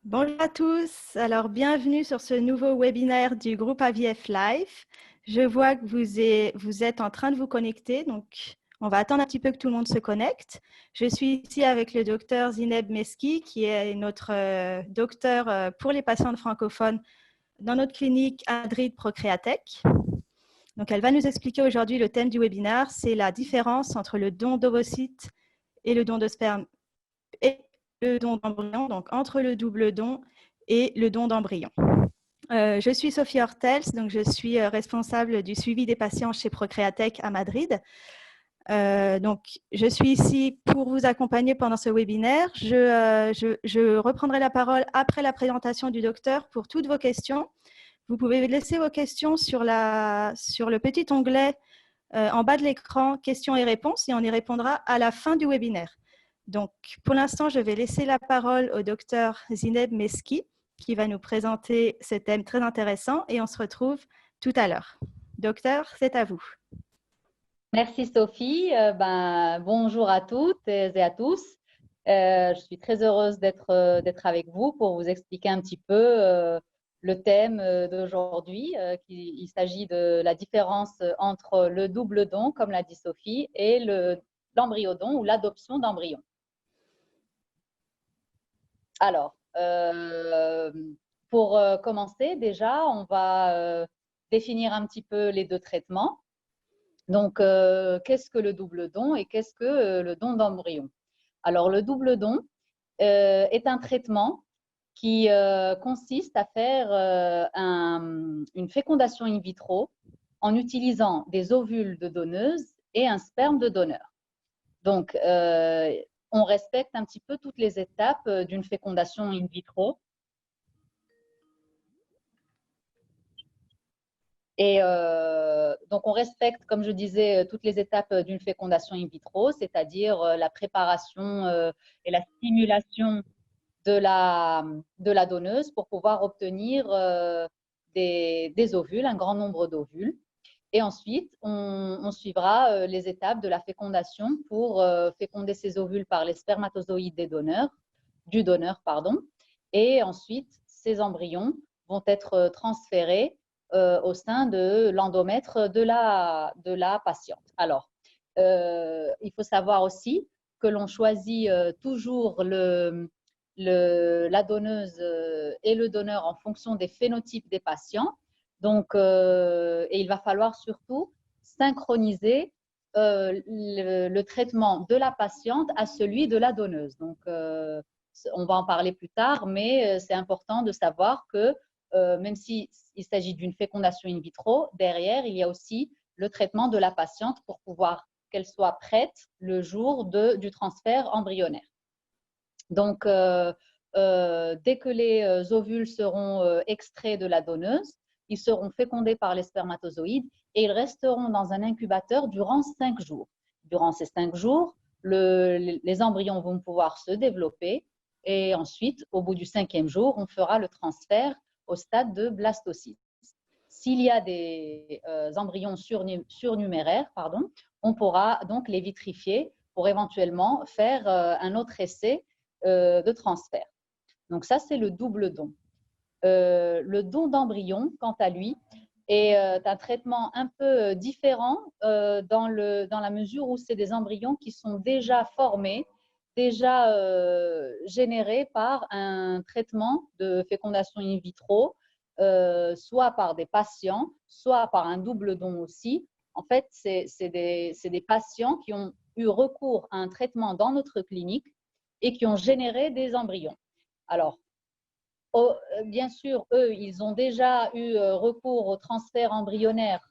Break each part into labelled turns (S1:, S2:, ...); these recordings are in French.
S1: Bonjour à tous, alors bienvenue sur ce nouveau webinaire du groupe AVF Live. Je vois que vous êtes en train de vous connecter, donc on va attendre un petit peu que tout le monde se connecte. Je suis ici avec le docteur Zineb Meski, qui est notre docteur pour les patients francophones dans notre clinique à Madrid Procréatech. Donc elle va nous expliquer aujourd'hui le thème du webinaire, c'est la différence entre le don d'ovocytes et le don de sperme et le don d'embryon, donc entre le double don et le don d'embryon. Je suis Sophie Hortels, donc je suis responsable du suivi des patients chez Procréatech à Madrid. Donc, je suis ici pour vous accompagner pendant ce webinaire. Je reprendrai la parole après la présentation du docteur pour toutes vos questions. Vous pouvez laisser vos questions sur le petit onglet en bas de l'écran, questions et réponses, et on y répondra à la fin du webinaire. Donc, pour l'instant, je vais laisser la parole au docteur Zineb Meski, qui va nous présenter ce thème très intéressant, et on se retrouve tout à l'heure. Docteur, c'est à vous.
S2: Merci Sophie. Bonjour à toutes et à tous. Je suis très heureuse d'être avec vous pour vous expliquer un petit peu le thème d'aujourd'hui. Il s'agit de la différence entre le double don, comme l'a dit Sophie, et l'embryodon ou l'adoption d'embryons. Alors, pour commencer, déjà, on va définir un petit peu les deux traitements. Donc, qu'est-ce que le double don et qu'est-ce que le don d'embryon? Alors, le double don est un traitement qui consiste à faire une fécondation in vitro en utilisant des ovules de donneuse et un sperme de donneur. Donc, on respecte un petit peu toutes les étapes d'une fécondation in vitro. Et donc, on respecte, comme je disais, toutes les étapes d'une fécondation in vitro, c'est-à-dire la préparation et la stimulation de la donneuse pour pouvoir obtenir des ovules, un grand nombre d'ovules. Et ensuite, on suivra les étapes de la fécondation pour féconder ces ovules par les spermatozoïdes du donneur. Et ensuite, ces embryons vont être transférés au sein de l'endomètre de la patiente. Alors, il faut savoir aussi que l'on choisit toujours la donneuse et le donneur en fonction des phénotypes des patients. Donc, et il va falloir surtout synchroniser le traitement de la patiente à celui de la donneuse. Donc, on va en parler plus tard, mais c'est important de savoir que même s'il s'agit d'une fécondation in vitro, derrière, il y a aussi le traitement de la patiente pour pouvoir qu'elle soit prête le jour du transfert embryonnaire. Donc, dès que les ovules seront extraits de la donneuse, ils seront fécondés par les spermatozoïdes et ils resteront dans un incubateur durant 5 jours. Durant ces 5 jours, les embryons vont pouvoir se développer et ensuite, au bout du 5e jour, on fera le transfert au stade de blastocyte. S'il y a des embryons surnuméraires, on pourra donc les vitrifier pour éventuellement faire un autre essai de transfert. Donc ça, c'est le double don. Le don d'embryon, quant à lui, est un traitement un peu différent dans la mesure où c'est des embryons qui sont déjà formés, déjà générés par un traitement de fécondation in vitro, soit par des patients, soit par un double don aussi. En fait, c'est des patients qui ont eu recours à un traitement dans notre clinique et qui ont généré des embryons. Alors, bien sûr, eux, ils ont déjà eu recours au transfert embryonnaire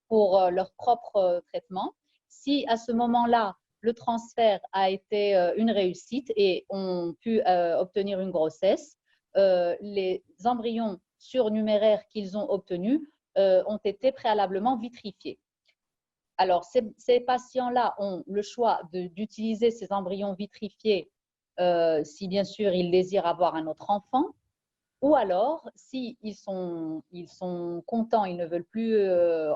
S2: pour leur propre traitement. Si à ce moment-là, le transfert a été une réussite et ont pu obtenir une grossesse, les embryons surnuméraires qu'ils ont obtenus ont été préalablement vitrifiés. Alors, ces patients-là ont le choix d'utiliser ces embryons vitrifiés si bien sûr ils désirent avoir un autre enfant, ou alors s'ils sont contents, ils ne veulent plus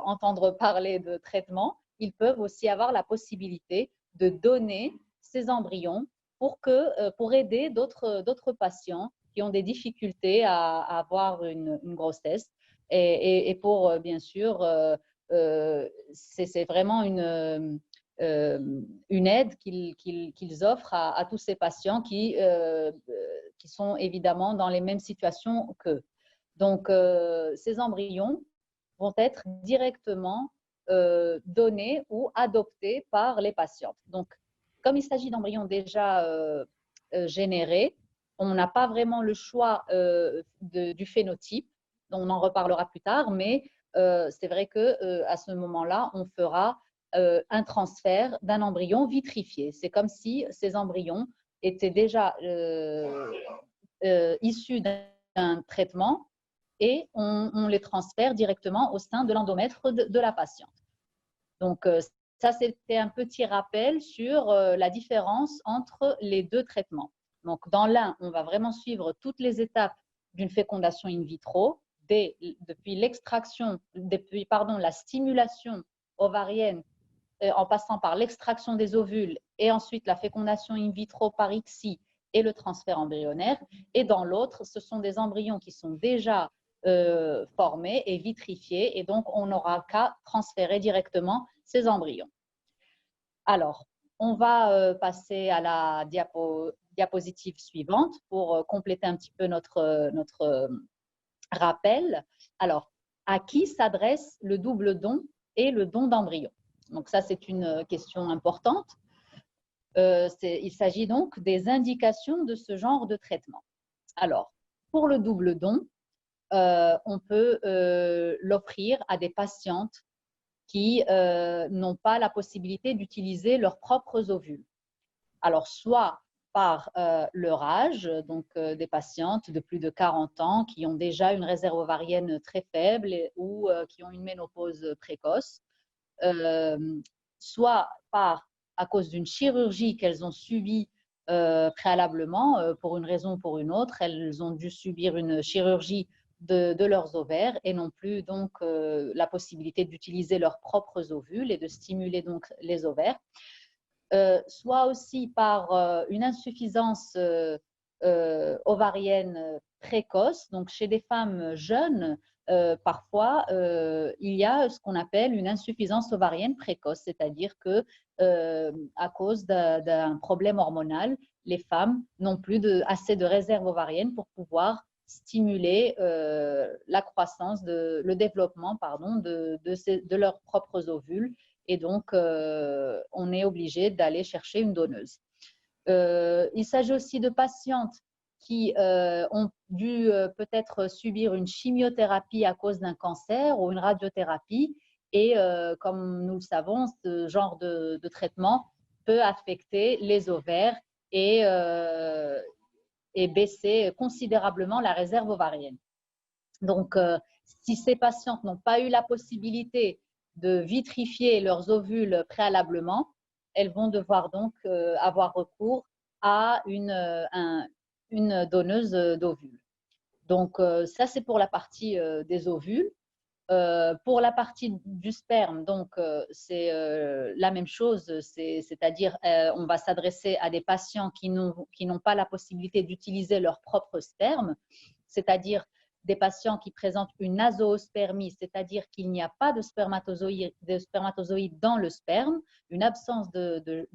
S2: entendre parler de traitement, ils peuvent aussi avoir la possibilité de donner ces embryons pour aider d'autres patients qui ont des difficultés à avoir une grossesse. Et pour, bien sûr, c'est vraiment une aide qu'ils offrent à tous ces patients qui sont évidemment dans les mêmes situations qu'eux. Donc, ces embryons vont être directement donnés ou adoptés par les patientes. Donc, comme il s'agit d'embryons déjà générés, on n'a pas vraiment le choix du phénotype. On en reparlera plus tard, mais c'est vrai qu'à ce moment-là, on fera un transfert d'un embryon vitrifié. C'est comme si ces embryons étaient déjà issus d'un traitement et on les transfère directement au sein de l'endomètre de la patiente. Donc, ça, c'était un petit rappel sur la différence entre les deux traitements. Donc, dans l'un, on va vraiment suivre toutes les étapes d'une fécondation in vitro, depuis l'extraction, la stimulation ovarienne, en passant par l'extraction des ovules et ensuite la fécondation in vitro par ICSI et le transfert embryonnaire. Et dans l'autre, ce sont des embryons qui sont déjà formés et vitrifiés, et donc on n'aura qu'à transférer directement ces embryons. Alors, on va passer à la diapositive suivante pour compléter un petit peu notre rappel. Alors, à qui s'adresse le double don et le don d'embryon? Donc ça, c'est une question importante. Il s'agit donc des indications de ce genre de traitement. Alors, pour le double don, on peut l'offrir à des patientes qui n'ont pas la possibilité d'utiliser leurs propres ovules. Alors, soit par leur âge, donc des patientes de plus de 40 ans qui ont déjà une réserve ovarienne très faible ou qui ont une ménopause précoce, soit à cause d'une chirurgie qu'elles ont subie préalablement, pour une raison ou pour une autre, elles ont dû subir une chirurgie de leurs ovaires et n'ont plus donc la possibilité d'utiliser leurs propres ovules et de stimuler donc les ovaires. Soit aussi par une insuffisance ovarienne précoce. Donc, chez des femmes jeunes, parfois, il y a ce qu'on appelle une insuffisance ovarienne précoce, c'est-à-dire que à cause d'un problème hormonal, les femmes n'ont plus assez de réserve ovarienne pour pouvoir stimuler la croissance, le développement de leurs propres ovules. Et donc, on est obligé d'aller chercher une donneuse. Il s'agit aussi de patientes qui ont dû peut-être subir une chimiothérapie à cause d'un cancer ou une radiothérapie. Et comme nous le savons, ce genre de traitement peut affecter les ovaires et baisser considérablement la réserve ovarienne. Donc, si ces patientes n'ont pas eu la possibilité de vitrifier leurs ovules préalablement, elles vont devoir donc avoir recours à une donneuse d'ovules. Donc, ça, c'est pour la partie des ovules. Pour la partie du sperme, donc c'est la même chose, c'est-à-dire on va s'adresser à des patients qui n'ont pas la possibilité d'utiliser leur propre sperme, c'est-à-dire des patients qui présentent une azoospermie, c'est-à-dire qu'il n'y a pas de spermatozoïdes dans le sperme, une absence de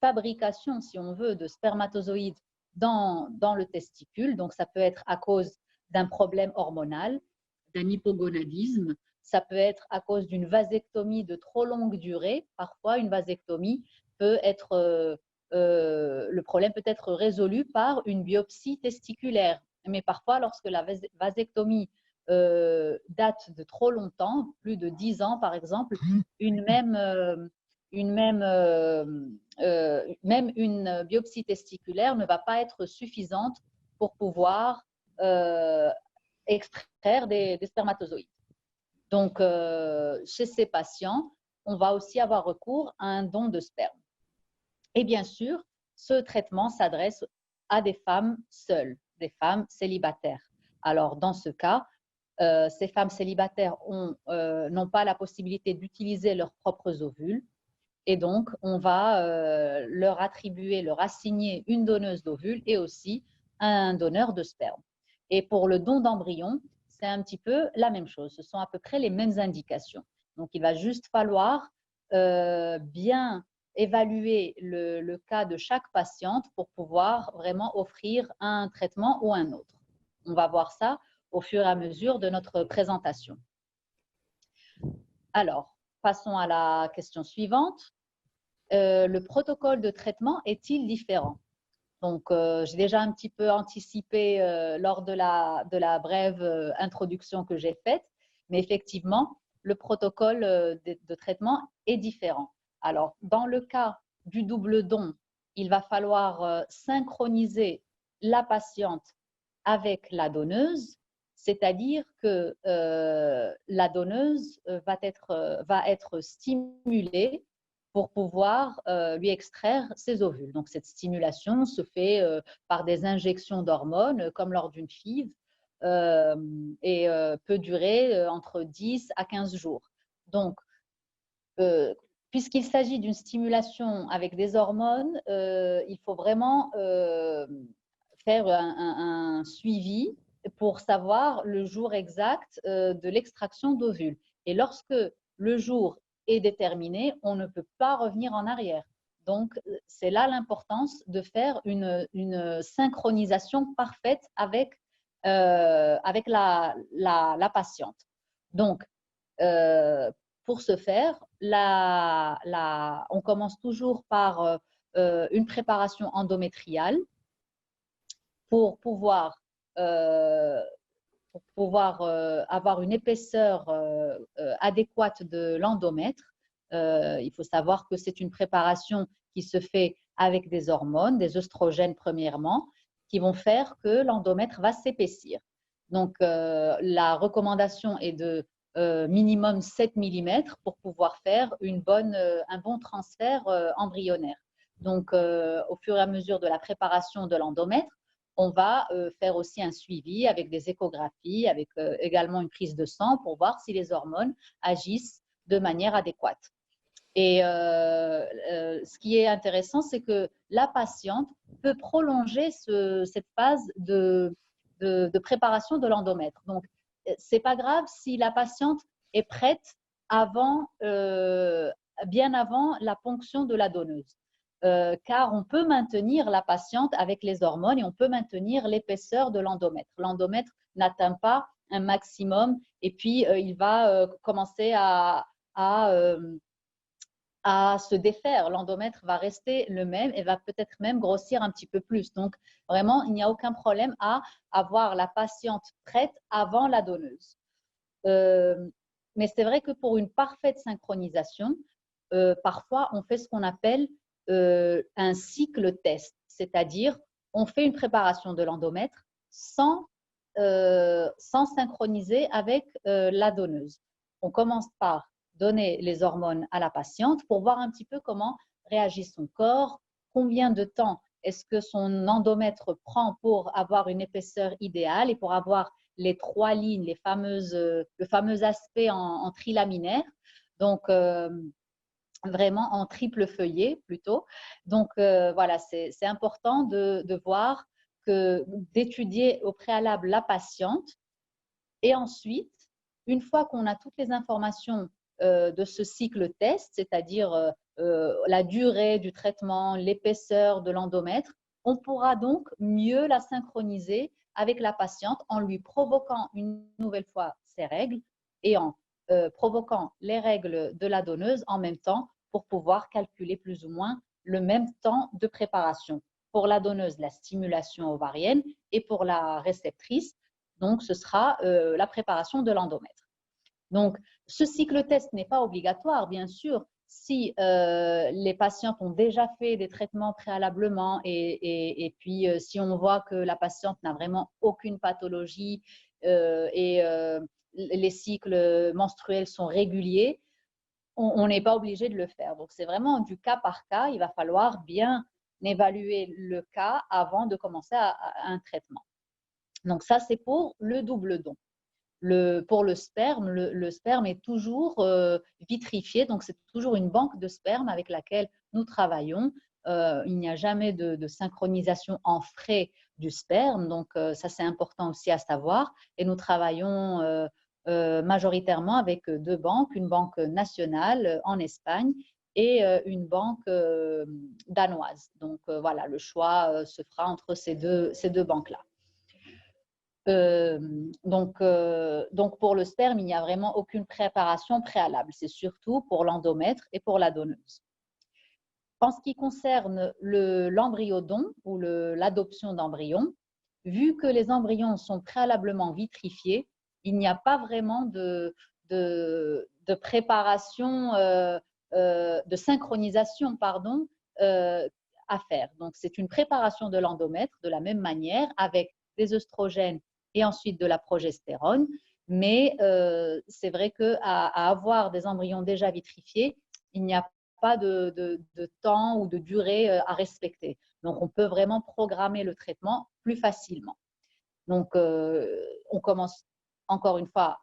S2: fabrication, si on veut, de spermatozoïdes dans le testicule. Donc, ça peut être à cause d'un problème hormonal, d'un hypogonadisme, ça peut être à cause d'une vasectomie de trop longue durée. Parfois, une vasectomie peut être, le problème peut être résolu par une biopsie testiculaire. Mais parfois, lorsque la vasectomie date de trop longtemps, plus de 10 ans par exemple, même une biopsie testiculaire ne va pas être suffisante pour pouvoir extraire des spermatozoïdes. Donc, chez ces patients, on va aussi avoir recours à un don de sperme. Et bien sûr, ce traitement s'adresse à des femmes seules, des femmes célibataires. Alors, dans ce cas, ces femmes célibataires n'ont pas la possibilité d'utiliser leurs propres ovules. Et donc, on va leur assigner une donneuse d'ovules et aussi un donneur de sperme. Et pour le don d'embryon, c'est un petit peu la même chose. Ce sont à peu près les mêmes indications. Donc, il va juste falloir bien évaluer le cas de chaque patiente pour pouvoir vraiment offrir un traitement ou un autre. On va voir ça au fur et à mesure de notre présentation. Alors, passons à la question suivante. Le protocole de traitement est-il différent? Donc, j'ai déjà un petit peu anticipé lors de la brève introduction que j'ai faite, mais effectivement, le protocole de traitement est différent. Alors, dans le cas du double don, il va falloir synchroniser la patiente avec la donneuse, c'est-à-dire que la donneuse va être stimulée pour pouvoir lui extraire ses ovules. Donc, cette stimulation se fait par des injections d'hormones, comme lors d'une FIV, et peut durer entre 10 à 15 jours. Donc, puisqu'il s'agit d'une stimulation avec des hormones, il faut vraiment faire un suivi pour savoir le jour exact de l'extraction d'ovules. Et lorsque le jour est déterminé, on ne peut pas revenir en arrière. Donc, c'est là l'importance de faire une synchronisation parfaite avec la patiente. Donc, pour ce faire, on commence toujours par une préparation endométriale pour pouvoir avoir une épaisseur adéquate de l'endomètre. Il faut savoir que c'est une préparation qui se fait avec des hormones, des œstrogènes premièrement, qui vont faire que l'endomètre va s'épaissir. Donc, la recommandation est de minimum 7 mm pour pouvoir faire un bon transfert embryonnaire. Donc, au fur et à mesure de la préparation de l'endomètre, on va faire aussi un suivi avec des échographies, avec également une prise de sang pour voir si les hormones agissent de manière adéquate. Et ce qui est intéressant, c'est que la patiente peut prolonger cette phase de préparation de l'endomètre. Donc, ce n'est pas grave si la patiente est prête bien avant la ponction de la donneuse. Car on peut maintenir la patiente avec les hormones et on peut maintenir l'épaisseur de l'endomètre. L'endomètre n'atteint pas un maximum et puis il va commencer à se défaire. L'endomètre va rester le même et va peut-être même grossir un petit peu plus. Donc, vraiment, il n'y a aucun problème à avoir la patiente prête avant la donneuse. Mais c'est vrai que pour une parfaite synchronisation, parfois, on fait ce qu'on appelle un cycle test, c'est-à-dire on fait une préparation de l'endomètre sans synchroniser avec la donneuse. On commence par donner les hormones à la patiente pour voir un petit peu comment réagit son corps, combien de temps est-ce que son endomètre prend pour avoir une épaisseur idéale et pour avoir les 3 lignes, le fameux aspect en trilaminaire. Donc, vraiment en triple feuillet plutôt. Donc, voilà, c'est important de voir, d'étudier au préalable la patiente. Et ensuite, une fois qu'on a toutes les informations de ce cycle test, c'est-à-dire la durée du traitement, l'épaisseur de l'endomètre, on pourra donc mieux la synchroniser avec la patiente en lui provoquant une nouvelle fois ses règles et en provoquant les règles de la donneuse en même temps pour pouvoir calculer plus ou moins le même temps de préparation. Pour la donneuse, la stimulation ovarienne et pour la réceptrice, donc ce sera la préparation de l'endomètre. Donc, ce cycle test n'est pas obligatoire, bien sûr, si les patientes ont déjà fait des traitements préalablement et puis si on voit que la patiente n'a vraiment aucune pathologie et les cycles menstruels sont réguliers, on n'est pas obligé de le faire. Donc, c'est vraiment du cas par cas. Il va falloir bien évaluer le cas avant de commencer un traitement. Donc, ça, c'est pour le double don. Pour le sperme, le sperme est toujours vitrifié, donc c'est toujours une banque de sperme avec laquelle nous travaillons. Il n'y a jamais de synchronisation en frais du sperme. Donc, ça, c'est important aussi à savoir. Et nous travaillons majoritairement avec deux banques, une banque nationale en Espagne et une banque danoise. Donc, voilà, le choix se fera entre ces deux banques-là. Donc, pour le sperme, il n'y a vraiment aucune préparation préalable. C'est surtout pour l'endomètre et pour la donneuse. En ce qui concerne l'embryodon ou l'adoption d'embryons, vu que les embryons sont préalablement vitrifiés, il n'y a pas vraiment de préparation, de synchronisation, pardon, à faire. Donc, c'est une préparation de l'endomètre de la même manière avec des œstrogènes et ensuite de la progestérone. Mais c'est vrai qu'à avoir des embryons déjà vitrifiés, il n'y a pas de temps ou de durée à respecter. Donc, on peut vraiment programmer le traitement plus facilement. Donc, on commence encore une fois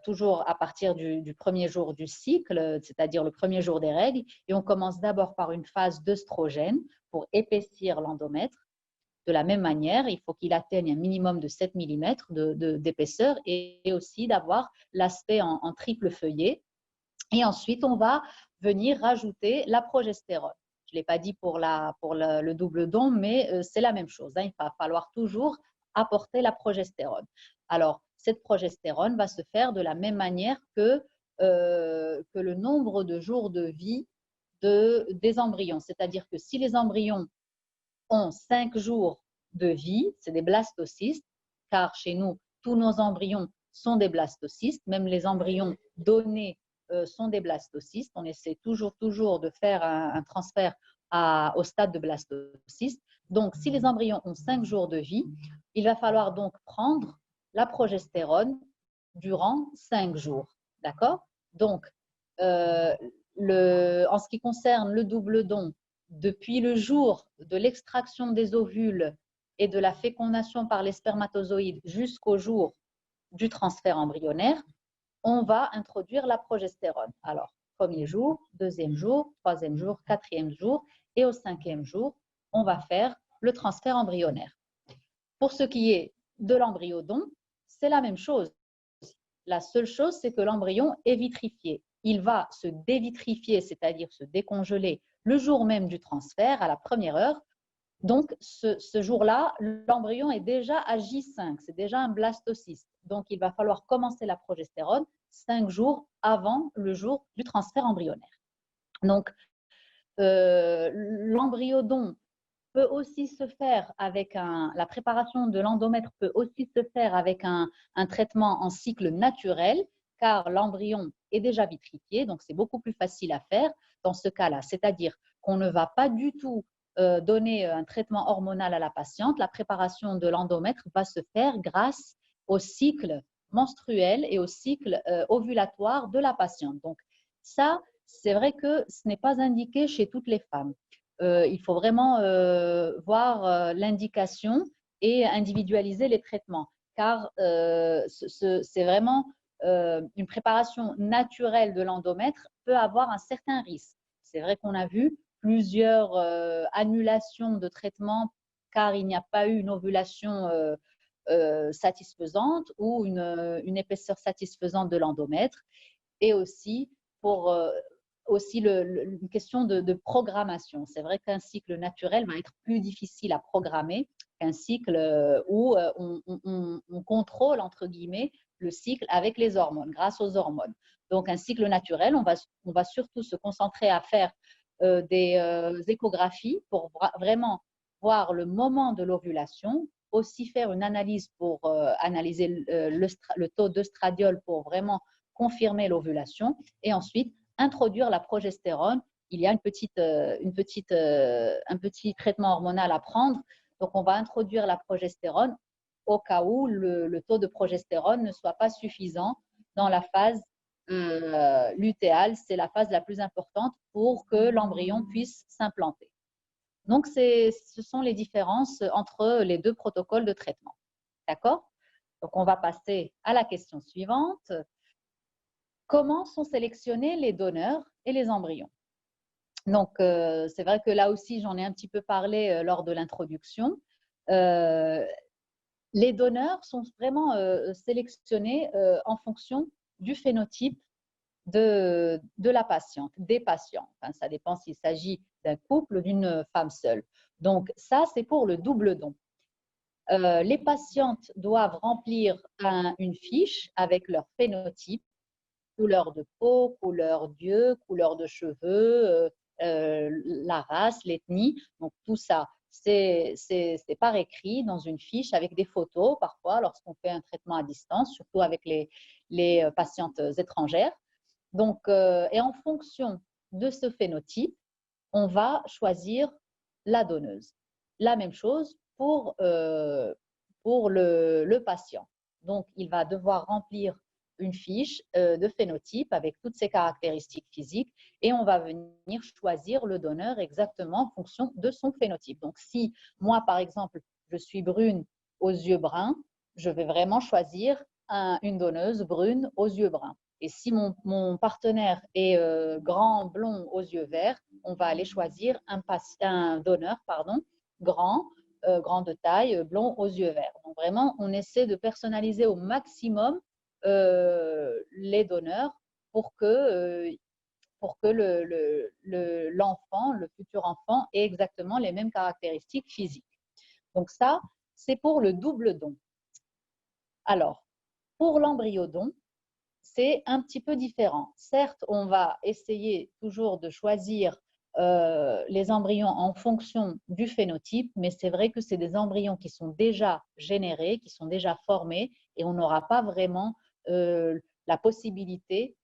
S2: toujours à partir du premier jour du cycle, c'est-à-dire le premier jour des règles, et on commence d'abord par une phase d'œstrogène pour épaissir l'endomètre. De la même manière, il faut qu'il atteigne un minimum de 7 mm d'épaisseur et aussi d'avoir l'aspect en triple feuillet. Et ensuite, on va venir rajouter la progestérone. Je ne l'ai pas dit pour le double don, mais c'est la même chose. Il va falloir toujours apporter la progestérone. Alors, cette progestérone va se faire de la même manière que le nombre de jours de vie des embryons. C'est-à-dire que si les embryons ont 5 jours de vie, c'est des blastocystes, car chez nous, tous nos embryons sont des blastocystes, même les embryons donnés sont des blastocystes. On essaie toujours de faire un transfert au stade de blastocyste. Donc, si les embryons ont 5 jours de vie, il va falloir donc prendre la progestérone durant 5 jours. D'accord? Donc, en ce qui concerne le double don, depuis le jour de l'extraction des ovules et de la fécondation par les spermatozoïdes jusqu'au jour du transfert embryonnaire, on va introduire la progestérone. Alors, premier jour, deuxième jour, troisième jour, quatrième jour et au cinquième jour, on va faire le transfert embryonnaire. Pour ce qui est de l'embryodon, c'est la même chose. La seule chose, c'est que l'embryon est vitrifié. Il va se dévitrifier, c'est-à-dire se décongeler le jour même du transfert, à la première heure. Donc, ce jour-là, l'embryon est déjà à J5, c'est déjà un blastocyste. Donc, il va falloir commencer la progestérone 5 jours avant le jour du transfert embryonnaire. Donc, l'embryodon peut aussi se faire avec la préparation de l'endomètre peut aussi se faire avec un traitement en cycle naturel, car l'embryon est déjà vitrifié, donc c'est beaucoup plus facile à faire dans ce cas-là. C'est-à-dire qu'on ne va pas du tout donner un traitement hormonal à la patiente. La préparation de l'endomètre va se faire grâce au cycle menstruel et au cycle ovulatoire de la patiente. Donc ça, c'est vrai que ce n'est pas indiqué chez toutes les femmes. Il faut vraiment voir l'indication et individualiser les traitements, car c'est vraiment une préparation naturelle de l'endomètre peut avoir un certain risque. C'est vrai qu'on a vu plusieurs annulations de traitements car il n'y a pas eu une ovulation satisfaisante ou une épaisseur satisfaisante de l'endomètre, et aussi pour une question de programmation. C'est vrai qu'un cycle naturel va être plus difficile à programmer qu'un cycle où on contrôle, entre guillemets, le cycle avec les hormones, grâce aux hormones. Donc, un cycle naturel, on va surtout se concentrer à faire des échographies pour vraiment voir le moment de l'ovulation, aussi faire une analyse pour analyser le taux d'œstradiol pour vraiment confirmer l'ovulation, et ensuite introduire la progestérone. Il y a un petit traitement hormonal à prendre. Donc, on va introduire la progestérone au cas où le taux de progestérone ne soit pas suffisant dans la phase lutéale. C'est la phase la plus importante pour que l'embryon puisse s'implanter. Donc, ce sont les différences entre les deux protocoles de traitement. D'accord? Donc, on va passer à la question suivante. Comment sont sélectionnés les donneurs et les embryons? Donc, c'est vrai que là aussi, j'en ai un petit peu parlé lors de l'introduction. Les donneurs sont vraiment sélectionnés en fonction du phénotype de la patiente, des patients. Enfin, ça dépend s'il s'agit d'un couple ou d'une femme seule. Donc, ça, c'est pour le double don. Les patientes doivent remplir une fiche avec leur phénotype, couleur de peau, couleur d'yeux, couleur de cheveux, la race, l'ethnie. Donc, tout ça, c'est par écrit dans une fiche avec des photos, parfois, lorsqu'on fait un traitement à distance, surtout avec les patientes étrangères. Donc, et en fonction de ce phénotype, on va choisir la donneuse. La même chose pour le patient. Donc, il va devoir remplir une fiche de phénotype avec toutes ses caractéristiques physiques et on va venir choisir le donneur exactement en fonction de son phénotype. Donc, si moi, par exemple, je suis brune aux yeux bruns, je vais vraiment choisir une donneuse brune aux yeux bruns. Et si mon partenaire est grand, blond aux yeux verts, on va aller choisir un donneur grand, grand de taille, blond aux yeux verts. Donc vraiment, on essaie de personnaliser au maximum les donneurs pour que l'enfant, le futur enfant, ait exactement les mêmes caractéristiques physiques. Donc ça, c'est pour le double don. Alors, pour l'embryodon, c'est un petit peu différent. Certes, on va essayer toujours de choisir les embryons en fonction du phénotype, mais c'est vrai que c'est des embryons qui sont déjà générés, qui sont déjà formés, et on n'aura pas vraiment la possibilité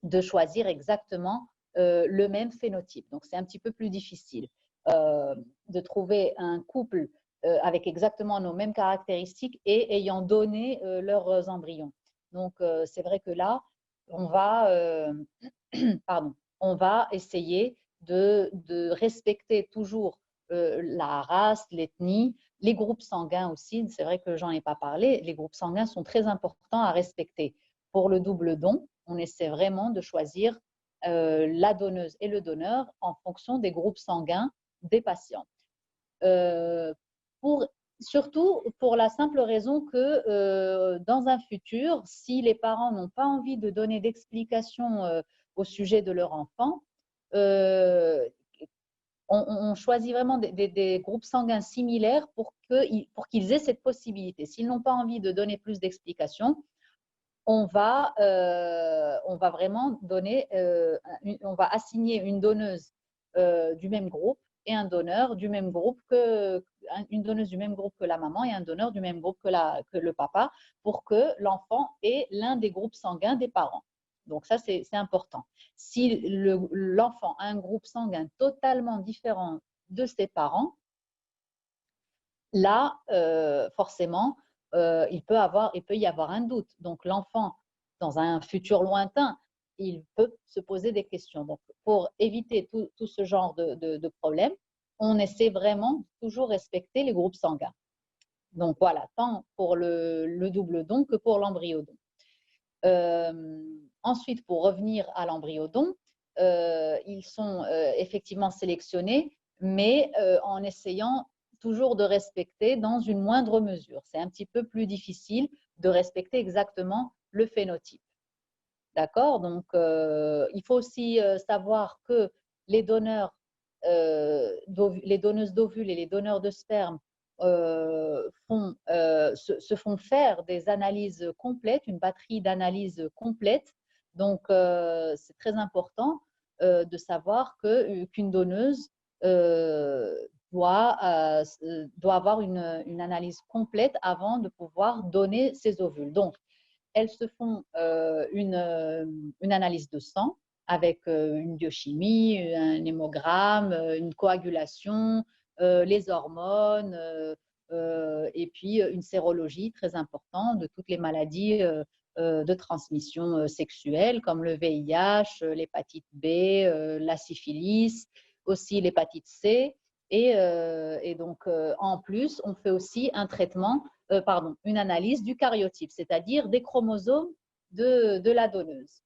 S2: de choisir exactement le même phénotype. Donc, c'est un petit peu plus difficile de trouver un couple avec exactement nos mêmes caractéristiques et ayant donné leurs embryons. Donc, c'est vrai que là, on va, on va essayer de respecter toujours la race, l'ethnie, les groupes sanguins aussi. C'est vrai que j'en ai pas parlé. Les groupes sanguins sont très importants à respecter. Pour le double don, on essaie vraiment de choisir la donneuse et le donneur en fonction des groupes sanguins des patients. Surtout pour la simple raison que dans un futur, si les parents n'ont pas envie de donner d'explications au sujet de leur enfant, on choisit vraiment des groupes sanguins similaires pour qu'ils aient cette possibilité. S'ils n'ont pas envie de donner plus d'explications, on va vraiment donner, on va assigner une donneuse du même groupe et un donneur du même groupe une donneuse du même groupe que la maman et un donneur du même groupe que le papa pour que l'enfant ait l'un des groupes sanguins des parents. Donc ça, c'est important. Si l'enfant a un groupe sanguin totalement différent de ses parents, là, forcément, il peut y avoir un doute. Donc, l'enfant, dans un futur lointain, il peut se poser des questions. Donc, pour éviter tout ce genre de problème, on essaie vraiment de toujours respecter les groupes sanguins. Donc, voilà, tant pour le double don que pour l'embryodon. Ensuite, pour revenir à l'embryodon, ils sont effectivement sélectionnés, mais en essayant toujours de respecter dans une moindre mesure. C'est un petit peu plus difficile de respecter exactement le phénotype. D'accord? Donc, il faut aussi savoir que les donneurs, les donneuses d'ovules et les donneurs de sperme se font faire des analyses complètes, une batterie d'analyses complète. Donc, c'est très important de savoir qu'une donneuse doit avoir une analyse complète avant de pouvoir donner ses ovules. Donc, elles se font une analyse de sang avec une biochimie, un hémogramme, une coagulation, les hormones et puis une sérologie très importante de toutes les maladies de transmission sexuelle comme le VIH, l'hépatite B, la syphilis, aussi l'hépatite C. Et donc, en plus, on fait aussi un traitement, une analyse du karyotype, c'est-à-dire des chromosomes de la donneuse.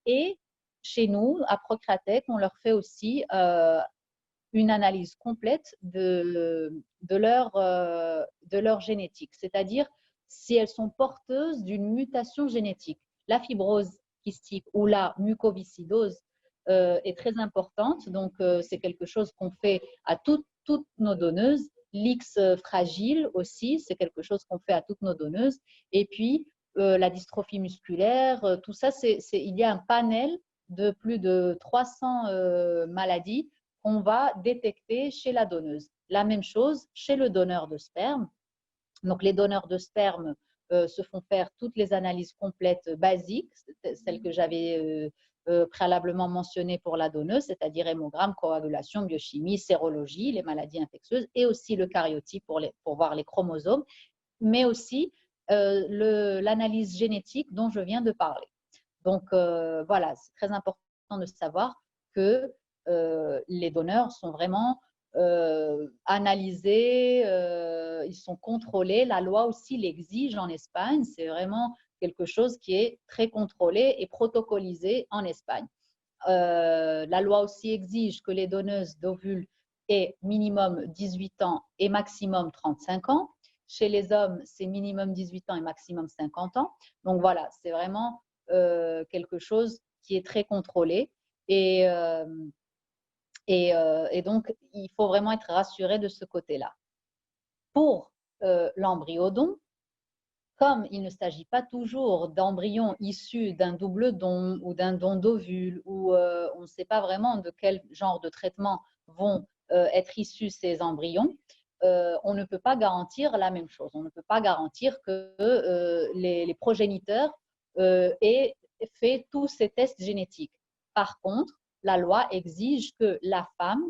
S2: Et chez nous, à Procreatech, on leur fait aussi une analyse complète de leur génétique, c'est-à-dire si elles sont porteuses d'une mutation génétique. La fibrose kystique ou la mucoviscidose est très importante, donc c'est quelque chose qu'on fait à toutes nos donneuses. L'X fragile aussi, c'est quelque chose qu'on fait à toutes nos donneuses. Et puis, la dystrophie musculaire, tout ça, il y a un panel de plus de 300 maladies qu'on va détecter chez la donneuse. La même chose chez le donneur de sperme. Donc, les donneurs de sperme se font faire toutes les analyses complètes basiques, celles que j'avais préalablement mentionnées pour la donneuse, c'est-à-dire hémogramme, coagulation, biochimie, sérologie, les maladies infectieuses, et aussi le karyotype pour voir les chromosomes, mais aussi l'analyse génétique dont je viens de parler. Donc, voilà, c'est très important de savoir que les donneurs sont vraiment analysés, ils sont contrôlés. La loi aussi l'exige en Espagne. C'est vraiment quelque chose qui est très contrôlé et protocolisé en Espagne. La loi aussi exige que les donneuses d'ovules aient minimum 18 ans et maximum 35 ans. Chez les hommes, c'est minimum 18 ans et maximum 50 ans. Donc voilà, c'est vraiment quelque chose qui est très contrôlé. Et donc, il faut vraiment être rassuré de ce côté-là. Pour l'embryodon, comme il ne s'agit pas toujours d'embryons issus d'un double don ou d'un don d'ovule, où on ne sait pas vraiment de quel genre de traitement vont être issus ces embryons, on ne peut pas garantir la même chose. On ne peut pas garantir que les progéniteurs aient fait tous ces tests génétiques. Par contre, la loi exige que la femme,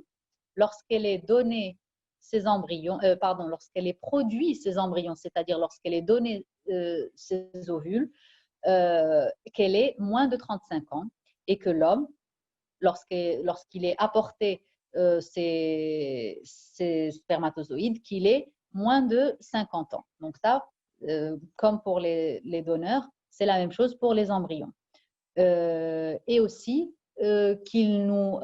S2: lorsqu'elle est donnée ces embryons, lorsqu'elle est produit ces embryons, c'est-à-dire lorsqu'elle est donnée ces ovules, qu'elle ait moins de 35 ans et que l'homme, lorsqu'il est apporté ces spermatozoïdes, qu'il ait moins de 50 ans. Donc ça, comme pour les donneurs, c'est la même chose pour les embryons. Et aussi, qu'ils nous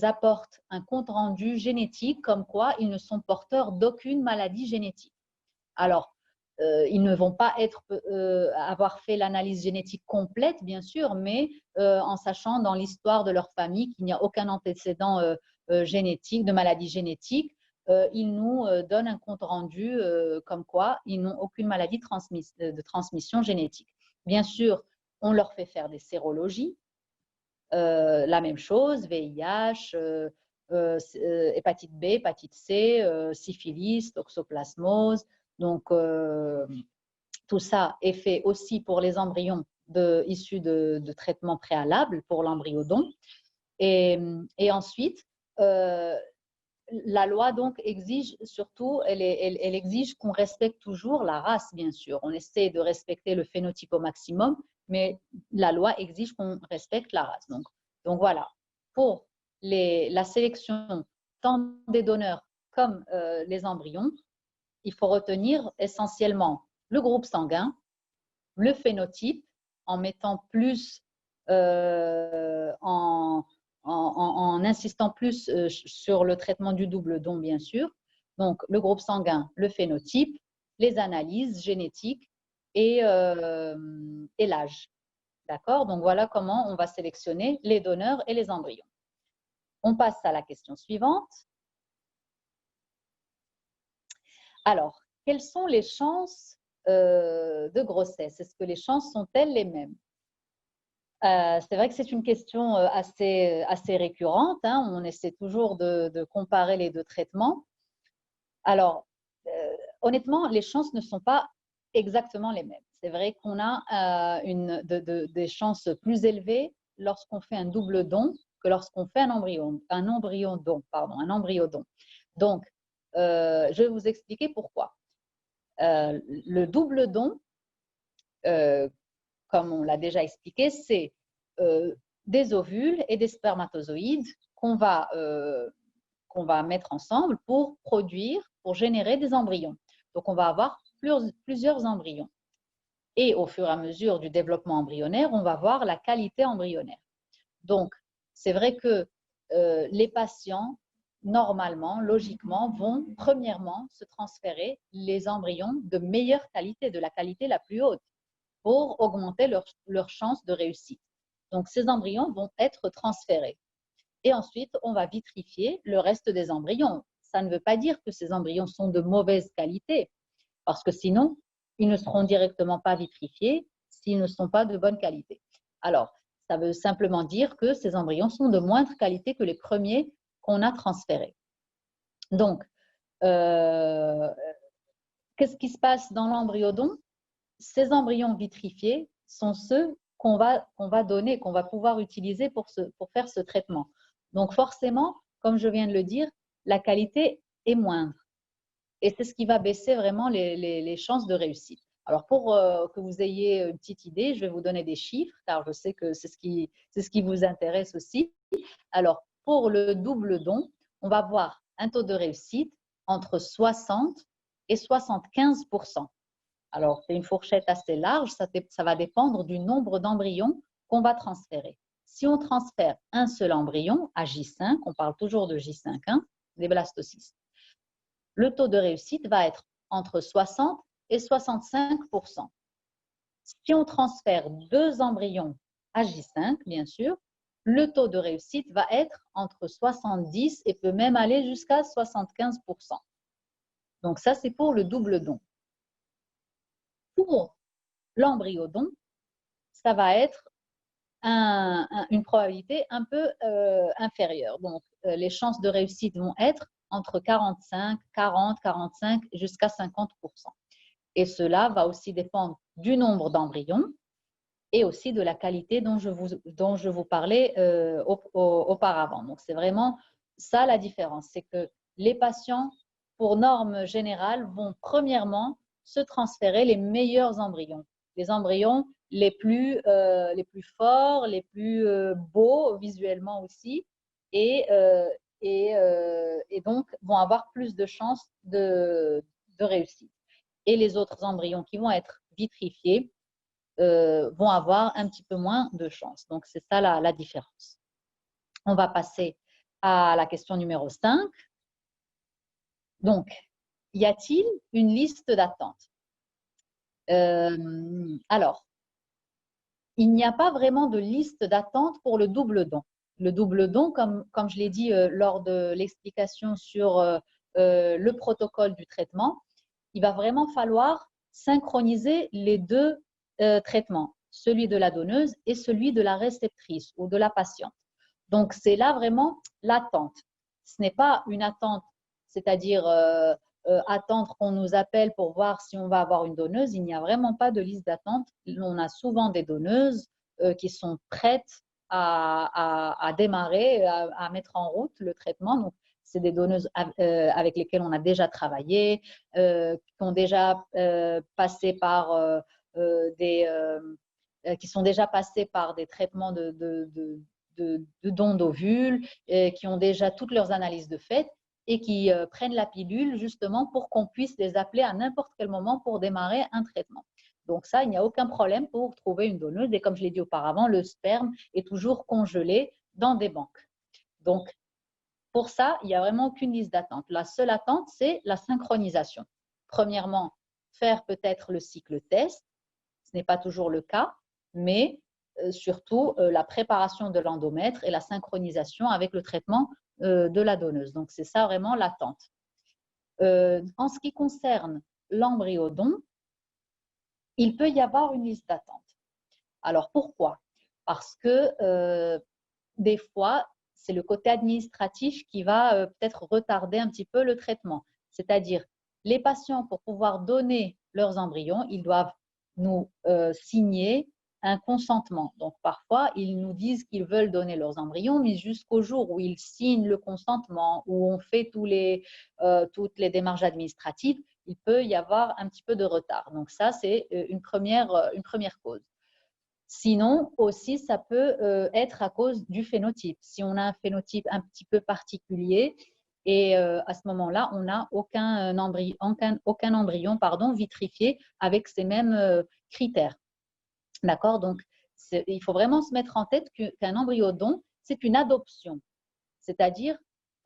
S2: apportent un compte-rendu génétique comme quoi ils ne sont porteurs d'aucune maladie génétique. Alors, ils ne vont pas avoir fait l'analyse génétique complète, bien sûr, mais en sachant dans l'histoire de leur famille qu'il n'y a aucun antécédent génétique, de maladie génétique, ils nous donnent un compte-rendu comme quoi ils n'ont aucune maladie de transmission génétique. Bien sûr, on leur fait faire des sérologies, la même chose, VIH, hépatite B, hépatite C, syphilis, toxoplasmose. Donc, tout ça est fait aussi pour les embryons issus de traitements préalables pour l'embryodon. Et ensuite, la loi donc exige surtout, elle exige qu'on respecte toujours la race, bien sûr. On essaie de respecter le phénotype au maximum, mais la loi exige qu'on respecte la race. Donc voilà, pour la sélection tant des donneurs comme les embryons, il faut retenir essentiellement le groupe sanguin, le phénotype, en mettant plus en insistant plus sur le traitement du double don, bien sûr. Donc, le groupe sanguin, le phénotype, les analyses génétiques et l'âge. D'accord? Donc, voilà comment on va sélectionner les donneurs et les embryons. On passe à la question suivante. Alors, quelles sont les chances de grossesse? Est-ce que les chances sont-elles les mêmes? C'est vrai que c'est une question assez récurrente. Hein. On essaie toujours de comparer les deux traitements. Alors, honnêtement, les chances ne sont pas exactement les mêmes. C'est vrai qu'on a des chances plus élevées lorsqu'on fait un double don que lorsqu'on fait un embryodon. Donc, je vais vous expliquer pourquoi. Le double don, comme on l'a déjà expliqué, c'est des ovules et des spermatozoïdes qu'on va mettre ensemble pour générer des embryons. Donc, on va avoir plusieurs embryons. Et au fur et à mesure du développement embryonnaire, on va voir la qualité embryonnaire. Donc, c'est vrai que les patients normalement, logiquement, vont premièrement se transférer les embryons de meilleure qualité, de la qualité la plus haute, pour augmenter leur chance de réussite. Donc, ces embryons vont être transférés. Et ensuite, on va vitrifier le reste des embryons. Ça ne veut pas dire que ces embryons sont de mauvaise qualité, parce que sinon, ils ne seront directement pas vitrifiés s'ils ne sont pas de bonne qualité. Alors, ça veut simplement dire que ces embryons sont de moindre qualité que les premiers qu'on a transférés. Donc, qu'est-ce qui se passe dans l'embryodon? Ces embryons vitrifiés sont ceux qu'on va donner, qu'on va pouvoir utiliser pour faire ce traitement. Donc, forcément, comme je viens de le dire, la qualité est moindre. Et c'est ce qui va baisser vraiment les chances de réussite. Alors, pour que vous ayez une petite idée, je vais vous donner des chiffres, car je sais que c'est ce qui vous intéresse aussi. Alors, pour le double don, on va avoir un taux de réussite entre 60 et 75%. Alors, c'est une fourchette assez large, ça va dépendre du nombre d'embryons qu'on va transférer. Si on transfère un seul embryon à J5, on parle toujours de J5, hein, des blastocystes, le taux de réussite va être entre 60 et 65%. Si on transfère 2 embryons à J5, bien sûr, le taux de réussite va être entre 70 et peut même aller jusqu'à 75%. Donc ça, c'est pour le double don. Pour l'embryodon, ça va être une probabilité un peu inférieure. Donc, les chances de réussite vont être entre 45, 40, 45 jusqu'à 50%. Et cela va aussi dépendre du nombre d'embryons et aussi de la qualité dont je vous parlais auparavant. Donc, c'est vraiment ça la différence. C'est que les patients, pour norme générale, vont premièrement se transférer les meilleurs embryons. Les embryons les plus forts, les plus beaux visuellement aussi, et donc vont avoir plus de chances de réussite. Et les autres embryons qui vont être vitrifiés vont avoir un petit peu moins de chance. Donc, c'est ça la différence. On va passer à la question numéro 5. Donc, y a-t-il une liste d'attente? Alors, il n'y a pas vraiment de liste d'attente pour le double don. Le double don, comme je l'ai dit lors de l'explication sur le protocole du traitement, il va vraiment falloir synchroniser les deux traitements, celui de la donneuse et celui de la réceptrice ou de la patiente. Donc, c'est là vraiment l'attente. Ce n'est pas une attente, c'est-à-dire attendre qu'on nous appelle pour voir si on va avoir une donneuse. Il n'y a vraiment pas de liste d'attente. On a souvent des donneuses qui sont prêtes à démarrer, à mettre en route le traitement. Donc, c'est des donneuses avec lesquelles on a déjà travaillé, qui ont déjà passé par qui sont déjà passées par des traitements de dons d'ovules, qui ont déjà toutes leurs analyses de fait et qui prennent la pilule justement pour qu'on puisse les appeler à n'importe quel moment pour démarrer un traitement. Donc ça, il n'y a aucun problème pour trouver une donneuse. Et comme je l'ai dit auparavant, le sperme est toujours congelé dans des banques. Donc, pour ça, il n'y a vraiment aucune liste d'attente. La seule attente, c'est la synchronisation. Premièrement, faire peut-être le cycle test. Ce n'est pas toujours le cas, mais surtout la préparation de l'endomètre et la synchronisation avec le traitement de la donneuse. Donc, c'est ça vraiment l'attente. En ce qui concerne l'embryodon, il peut y avoir une liste d'attente. Alors, pourquoi? Parce que des fois, c'est le côté administratif qui va peut-être retarder un petit peu le traitement. C'est-à-dire, les patients, pour pouvoir donner leurs embryons, ils doivent nous signer un consentement. Donc, parfois, ils nous disent qu'ils veulent donner leurs embryons, mais jusqu'au jour où ils signent le consentement, où on fait toutes les démarches administratives, il peut y avoir un petit peu de retard. Donc, ça, c'est une première cause. Sinon, aussi, ça peut être à cause du phénotype. Si on a un phénotype un petit peu particulier, et à ce moment-là, on n'a aucun embryon vitrifié avec ces mêmes critères. D'accord? Donc, il faut vraiment se mettre en tête qu'un embryodon, c'est une adoption. C'est-à-dire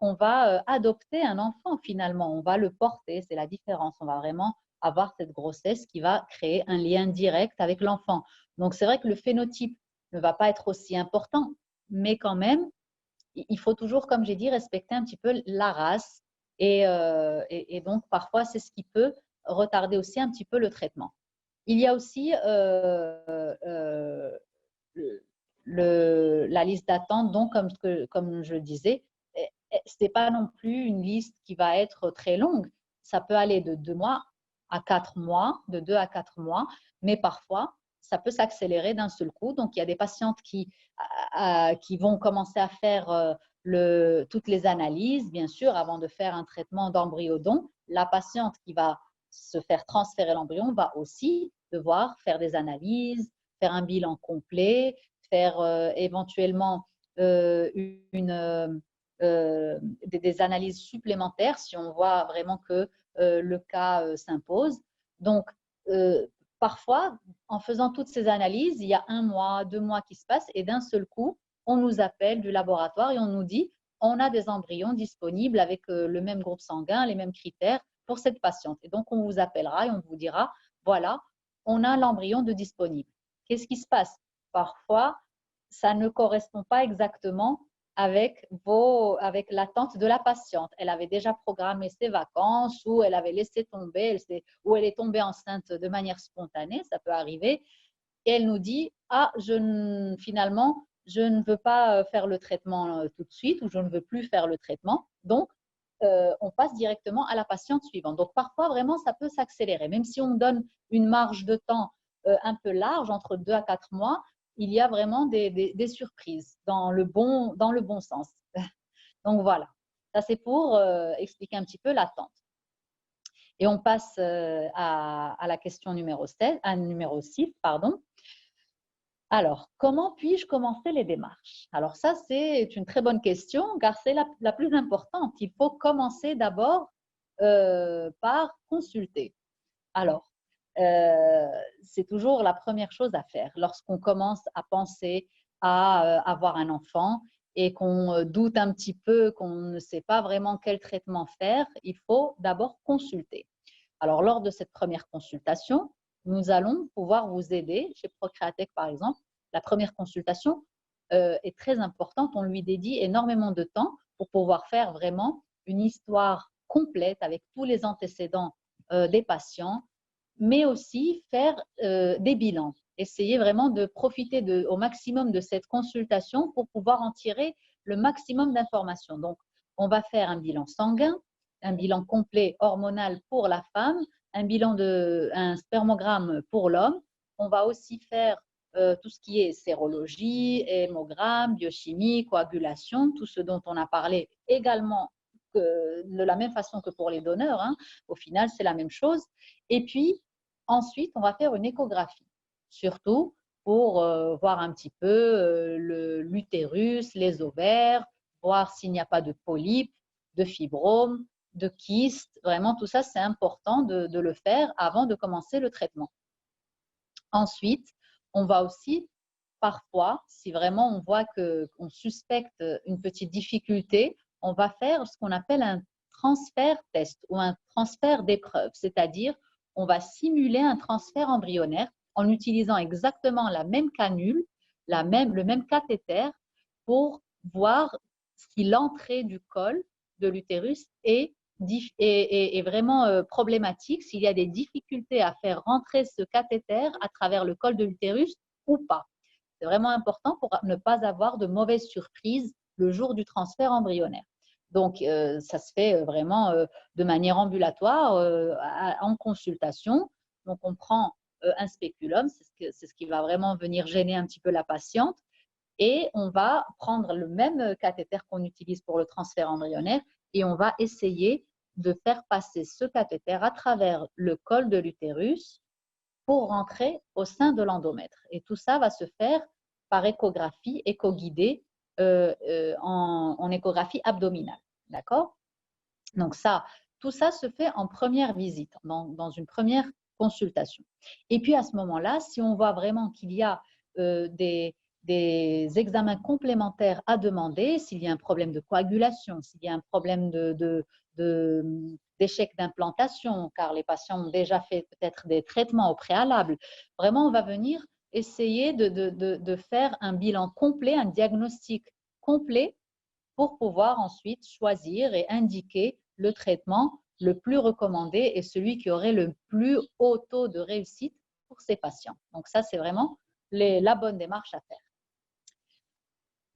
S2: qu'on va adopter un enfant finalement, on va le porter, c'est la différence. On va vraiment avoir cette grossesse qui va créer un lien direct avec l'enfant. Donc, c'est vrai que le phénotype ne va pas être aussi important, mais quand même, il faut toujours, comme j'ai dit, respecter un petit peu la race. Et donc, parfois, c'est ce qui peut retarder aussi un petit peu le traitement. Il y a aussi la liste d'attente, donc comme je le disais, ce n'est pas non plus une liste qui va être très longue. Ça peut aller de 2 mois à 4 mois, de 2 à 4 mois, mais parfois, ça peut s'accélérer d'un seul coup. Donc, il y a des patientes qui vont commencer à faire toutes les analyses, bien sûr, avant de faire un traitement d'embryodon. La patiente qui va se faire transférer l'embryon va aussi devoir faire des analyses, faire un bilan complet, faire éventuellement des analyses supplémentaires si on voit vraiment que le cas s'impose. Donc, parfois, en faisant toutes ces analyses, il y a 1 mois, 2 mois qui se passent et d'un seul coup, on nous appelle du laboratoire et on nous dit on a des embryons disponibles avec le même groupe sanguin, les mêmes critères pour cette patiente. Et donc, on vous appellera et on vous dira voilà, on a l'embryon de disponible. Qu'est-ce qui se passe? Parfois, ça ne correspond pas exactement avec l'attente de la patiente. Elle avait déjà programmé ses vacances ou elle avait laissé tomber, ou elle est tombée enceinte de manière spontanée, ça peut arriver. Et elle nous dit, finalement, je ne veux pas faire le traitement tout de suite ou je ne veux plus faire le traitement. Donc, on passe directement à la patiente suivante. Donc, parfois, vraiment, ça peut s'accélérer. Même si on donne une marge de temps un peu large, entre 2 à 4 mois, il y a vraiment des surprises dans le bon sens. Donc, voilà. Ça, c'est pour expliquer un petit peu l'attente. Et on passe à la question numéro 6. Pardon. Alors, comment puis-je commencer les démarches? Alors ça, c'est une très bonne question car c'est la plus importante. Il faut commencer d'abord par consulter. Alors, c'est toujours la première chose à faire. Lorsqu'on commence à penser à avoir un enfant et qu'on doute un petit peu, qu'on ne sait pas vraiment quel traitement faire, il faut d'abord consulter. Alors, lors de cette première consultation, nous allons pouvoir vous aider. Chez Procreatech, par exemple, la première consultation est très importante. On lui dédie énormément de temps pour pouvoir faire vraiment une histoire complète avec tous les antécédents des patients, mais aussi faire des bilans. Essayer vraiment de profiter au maximum de cette consultation pour pouvoir en tirer le maximum d'informations. Donc, on va faire un bilan sanguin, un bilan complet hormonal pour la femme, un spermogramme pour l'homme. On va aussi faire tout ce qui est sérologie, hémogramme, biochimie, coagulation, tout ce dont on a parlé également de la même façon que pour les donneurs. Hein. Au final, c'est la même chose. Et puis, ensuite, on va faire une échographie, surtout pour voir un petit peu l'utérus, les ovaires, voir s'il n'y a pas de polypes, de fibromes, de kystes. Vraiment, tout ça, c'est important de le faire avant de commencer le traitement. Ensuite, on va aussi, parfois, si vraiment on voit qu'on suspecte une petite difficulté, on va faire ce qu'on appelle un transfert test ou un transfert d'épreuve, c'est-à-dire on va simuler un transfert embryonnaire en utilisant exactement la même canule, le même cathéter pour voir si l'entrée du col de l'utérus est vraiment problématique, s'il y a des difficultés à faire rentrer ce cathéter à travers le col de l'utérus ou pas. C'est vraiment important pour ne pas avoir de mauvaises surprises le jour du transfert embryonnaire. Donc, ça se fait vraiment de manière ambulatoire, en consultation. Donc, on prend un spéculum, c'est ce qui va vraiment venir gêner un petit peu la patiente, et on va prendre le même cathéter qu'on utilise pour le transfert embryonnaire et on va essayer de faire passer ce cathéter à travers le col de l'utérus pour rentrer au sein de l'endomètre. Et tout ça va se faire par échographie, écho-guidée, en échographie abdominale. D'accord? Donc tout ça se fait en première visite, dans une première consultation. Et puis à ce moment-là, si on voit vraiment qu'il y a des des examens complémentaires à demander s'il y a un problème de coagulation, s'il y a un problème d'échec d'implantation, car les patients ont déjà fait peut-être des traitements au préalable. Vraiment, on va venir essayer de faire un bilan complet, un diagnostic complet pour pouvoir ensuite choisir et indiquer le traitement le plus recommandé et celui qui aurait le plus haut taux de réussite pour ces patients. Donc ça, c'est vraiment la bonne démarche à faire.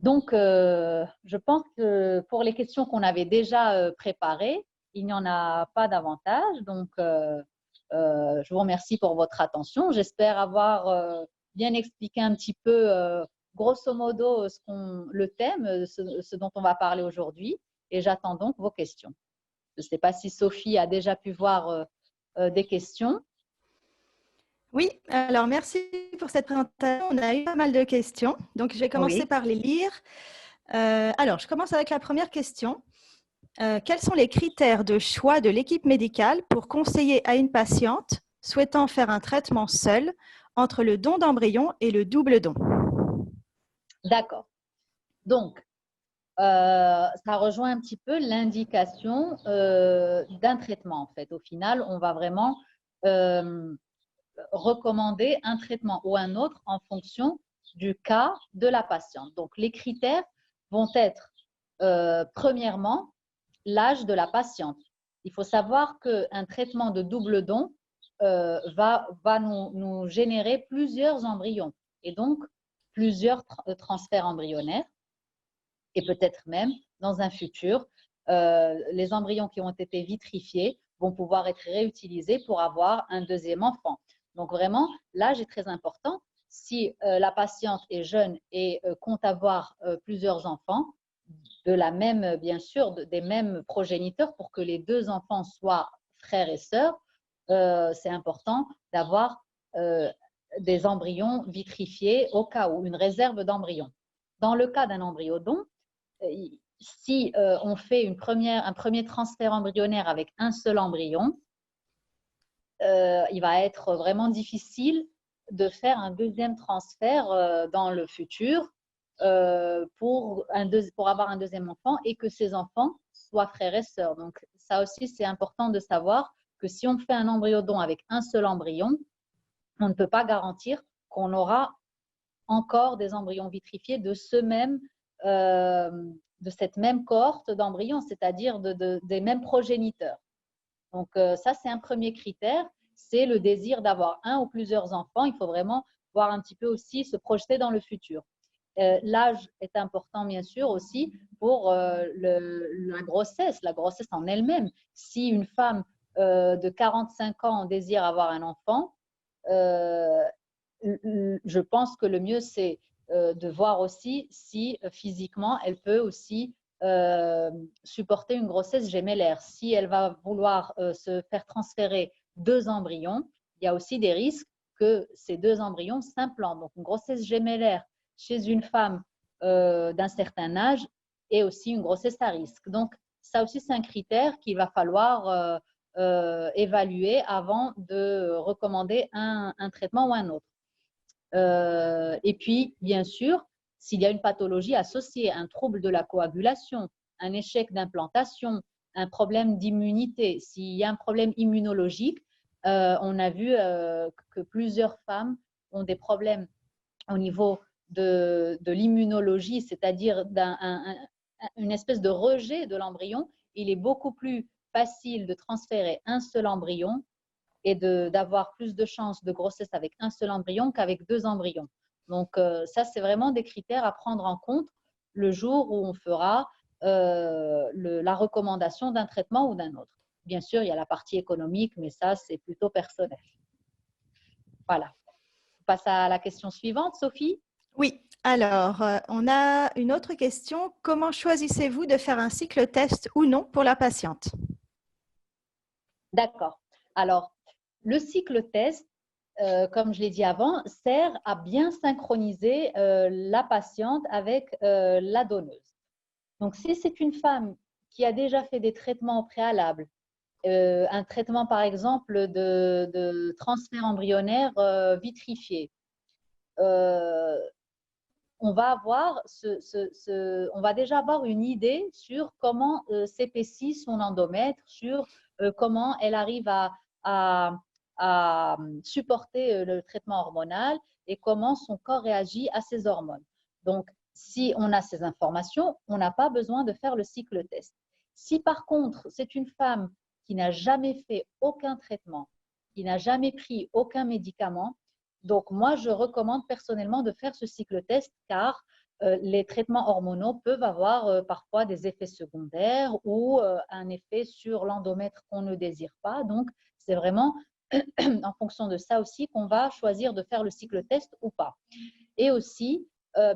S2: Donc, je pense que pour les questions qu'on avait déjà préparées, il n'y en a pas davantage. Donc, je vous remercie pour votre attention. J'espère avoir bien expliqué un petit peu, grosso modo, le thème, ce dont on va parler aujourd'hui. Et j'attends donc vos questions. Je ne sais pas si Sophie a déjà pu voir des questions.
S1: Oui, alors merci pour cette présentation. On a eu pas mal de questions, donc je vais commencer
S2: Oui.
S1: par les lire. Alors, je commence avec la première question. Quels sont les critères de choix de l'équipe médicale pour conseiller à une patiente souhaitant faire un traitement seul entre le don d'embryon et le double don?
S2: D'accord. Donc, ça rejoint un petit peu l'indication d'un traitement, en fait. Au final, on va vraiment recommander un traitement ou un autre en fonction du cas de la patiente. Donc, les critères vont être, premièrement, l'âge de la patiente. Il faut savoir qu'un traitement de double don va nous générer plusieurs embryons et donc plusieurs transferts embryonnaires et peut-être même dans un futur, les embryons qui ont été vitrifiés vont pouvoir être réutilisés pour avoir un deuxième enfant. Donc vraiment, l'âge est très important. Si la patiente est jeune et compte avoir plusieurs enfants, de la même, bien sûr, des mêmes progéniteurs pour que les deux enfants soient frères et sœurs, c'est important d'avoir des embryons vitrifiés au cas où, une réserve d'embryons. Dans le cas d'un embryodon, si on fait un premier transfert embryonnaire avec un seul embryon, il va être vraiment difficile de faire un deuxième transfert dans le futur pour avoir un deuxième enfant et que ces enfants soient frères et sœurs. Donc ça aussi, c'est important de savoir que si on fait un embryodon avec un seul embryon, on ne peut pas garantir qu'on aura encore des embryons vitrifiés de cette même cohorte d'embryons, c'est-à-dire des mêmes progéniteurs. Donc ça, c'est un premier critère, c'est le désir d'avoir un ou plusieurs enfants. Il faut vraiment voir un petit peu aussi se projeter dans le futur. L'âge est important, bien sûr, aussi pour la grossesse en elle-même. Si une femme de 45 ans désire avoir un enfant, je pense que le mieux, c'est de voir aussi si physiquement, elle peut aussi supporter une grossesse gémellaire. Si elle va vouloir se faire transférer deux embryons, il y a aussi des risques que ces deux embryons s'implantent. Donc, une grossesse gémellaire chez une femme d'un certain âge est aussi une grossesse à risque. Donc, ça aussi, c'est un critère qu'il va falloir évaluer avant de recommander un traitement ou un autre. Et puis, bien sûr, s'il y a une pathologie associée, un trouble de la coagulation, un échec d'implantation, un problème d'immunité, s'il y a un problème immunologique, on a vu que plusieurs femmes ont des problèmes au niveau de l'immunologie, c'est-à-dire une espèce de rejet de l'embryon. Il est beaucoup plus facile de transférer un seul embryon et d'avoir plus de chances de grossesse avec un seul embryon qu'avec deux embryons. Donc, ça, c'est vraiment des critères à prendre en compte le jour où on fera la recommandation d'un traitement ou d'un autre. Bien sûr, il y a la partie économique, mais ça, c'est plutôt personnel. Voilà. On passe à la question suivante, Sophie.
S1: Oui, alors, on a une autre question. Comment choisissez-vous de faire un cycle test ou non pour la patiente?
S2: D'accord. Alors, le cycle test, comme je l'ai dit avant, sert à bien synchroniser la patiente avec la donneuse. Donc, si c'est une femme qui a déjà fait des traitements au préalable, un traitement par exemple de transfert embryonnaire vitrifié, on va on va déjà avoir une idée sur comment s'épaissit son endomètre, sur comment elle arrive à, à supporter le traitement hormonal et comment son corps réagit à ces hormones. Donc, si on a ces informations, on n'a pas besoin de faire le cycle test. Si par contre, c'est une femme qui n'a jamais fait aucun traitement, qui n'a jamais pris aucun médicament, donc moi, je recommande personnellement de faire ce cycle test car les traitements hormonaux peuvent avoir parfois des effets secondaires ou un effet sur l'endomètre qu'on ne désire pas. Donc, c'est vraiment en fonction de ça aussi qu'on va choisir de faire le cycle test ou pas. Et aussi,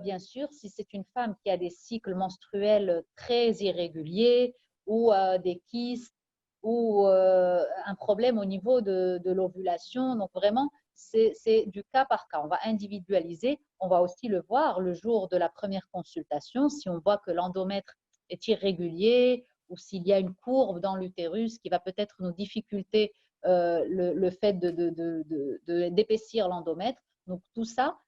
S2: bien sûr, si c'est une femme qui a des cycles menstruels très irréguliers ou des kystes ou un problème au niveau de l'ovulation, donc vraiment, c'est du cas par cas. On va individualiser. On va aussi le voir le jour de la première consultation. Si on voit que l'endomètre est irrégulier ou s'il y a une courbe dans l'utérus qui va peut-être nous difficulter le fait d'épaissir l'endomètre. Donc tout ça,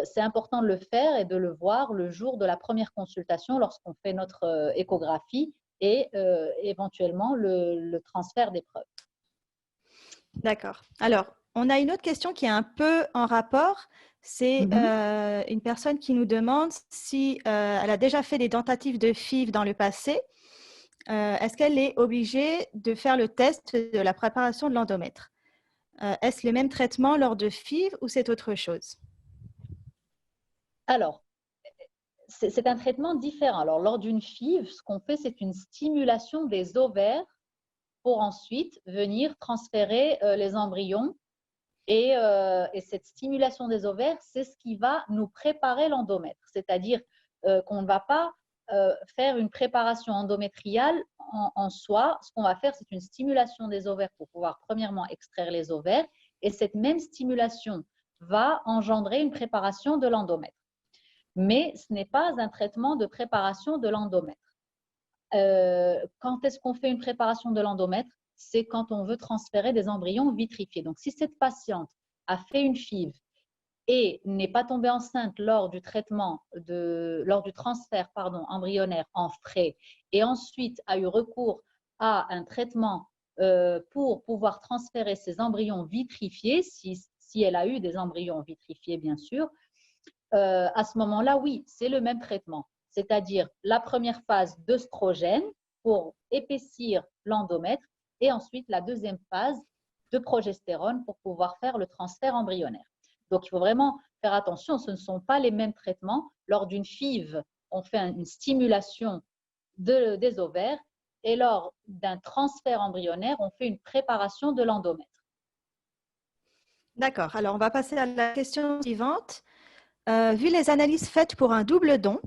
S2: c'est important de le faire et de le voir le jour de la première consultation lorsqu'on fait notre échographie et éventuellement le transfert des preuves.
S1: D'accord. Alors, on a une autre question qui est un peu en rapport. C'est une personne qui nous demande si elle a déjà fait des tentatives de FIV dans le passé. Est-ce qu'elle est obligée de faire le test de la préparation de l'endomètre? Est-ce le même traitement lors de FIV ou c'est autre chose?
S2: Alors, c'est un traitement différent. Alors, lors d'une FIV, ce qu'on fait, c'est une stimulation des ovaires pour ensuite venir transférer les embryons. Et cette stimulation des ovaires, c'est ce qui va nous préparer l'endomètre. C'est-à-dire qu'on ne va pas faire une préparation endométriale en soi. Ce qu'on va faire, c'est une stimulation des ovaires pour pouvoir premièrement extraire les ovaires. Et cette même stimulation va engendrer une préparation de l'endomètre. Mais ce n'est pas un traitement de préparation de l'endomètre. Quand est-ce qu'on fait une préparation de l'endomètre? C'est quand on veut transférer des embryons vitrifiés. Donc, si cette patiente a fait une FIV et n'est pas tombée enceinte lors du transfert embryonnaire en frais et ensuite a eu recours à un traitement pour pouvoir transférer ses embryons vitrifiés, si elle a eu des embryons vitrifiés bien sûr, à ce moment-là, oui, c'est le même traitement. C'est-à-dire la première phase d'œstrogène pour épaissir l'endomètre et ensuite la deuxième phase de progestérone pour pouvoir faire le transfert embryonnaire. Donc, il faut vraiment faire attention, ce ne sont pas les mêmes traitements. Lors d'une FIV, on fait une stimulation des ovaires et lors d'un transfert embryonnaire, on fait une préparation de l'endomètre.
S1: D'accord. Alors, on va passer à la question suivante. Vu les analyses faites pour un double don,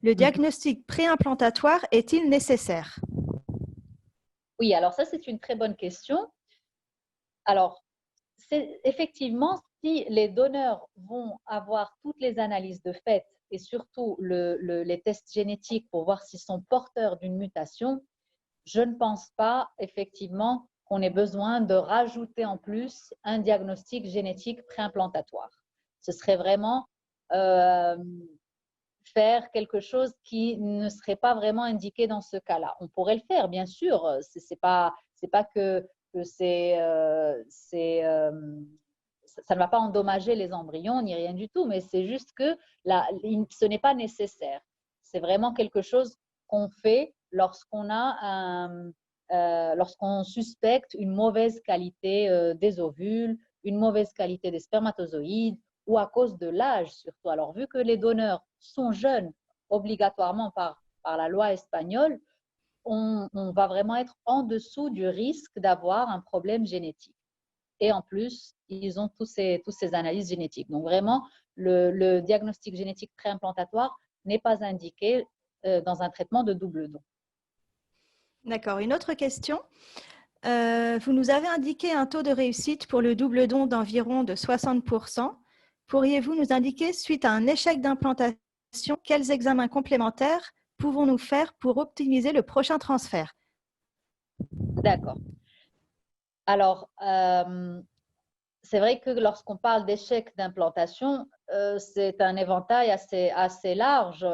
S1: le diagnostic préimplantatoire est-il nécessaire?
S2: Oui, alors ça, c'est une très bonne question. Alors, effectivement, si les donneurs vont avoir toutes les analyses de fait et surtout les tests génétiques pour voir s'ils sont porteurs d'une mutation, je ne pense pas effectivement qu'on ait besoin de rajouter en plus un diagnostic génétique préimplantatoire. Ce serait vraiment faire quelque chose qui ne serait pas vraiment indiqué dans ce cas-là. On pourrait le faire, bien sûr. C'est pas que ça ne va pas endommager les embryons ni rien du tout, mais c'est juste que ce n'est pas nécessaire. C'est vraiment quelque chose qu'on fait lorsqu'on suspecte une mauvaise qualité des ovules, une mauvaise qualité des spermatozoïdes ou à cause de l'âge surtout. Alors, vu que les donneurs sont jeunes obligatoirement par la loi espagnole, on va vraiment être en dessous du risque d'avoir un problème génétique. Et en plus, ils ont tous ces analyses génétiques. Donc vraiment, le diagnostic génétique préimplantatoire n'est pas indiqué dans un traitement de double don.
S1: D'accord. Une autre question. Vous nous avez indiqué un taux de réussite pour le double don d'environ de 60%. Pourriez-vous nous indiquer, suite à un échec d'implantation, quels examens complémentaires pouvons-nous faire pour optimiser le prochain transfert?
S2: D'accord. Alors, c'est vrai que lorsqu'on parle d'échec d'implantation, c'est un éventail assez large.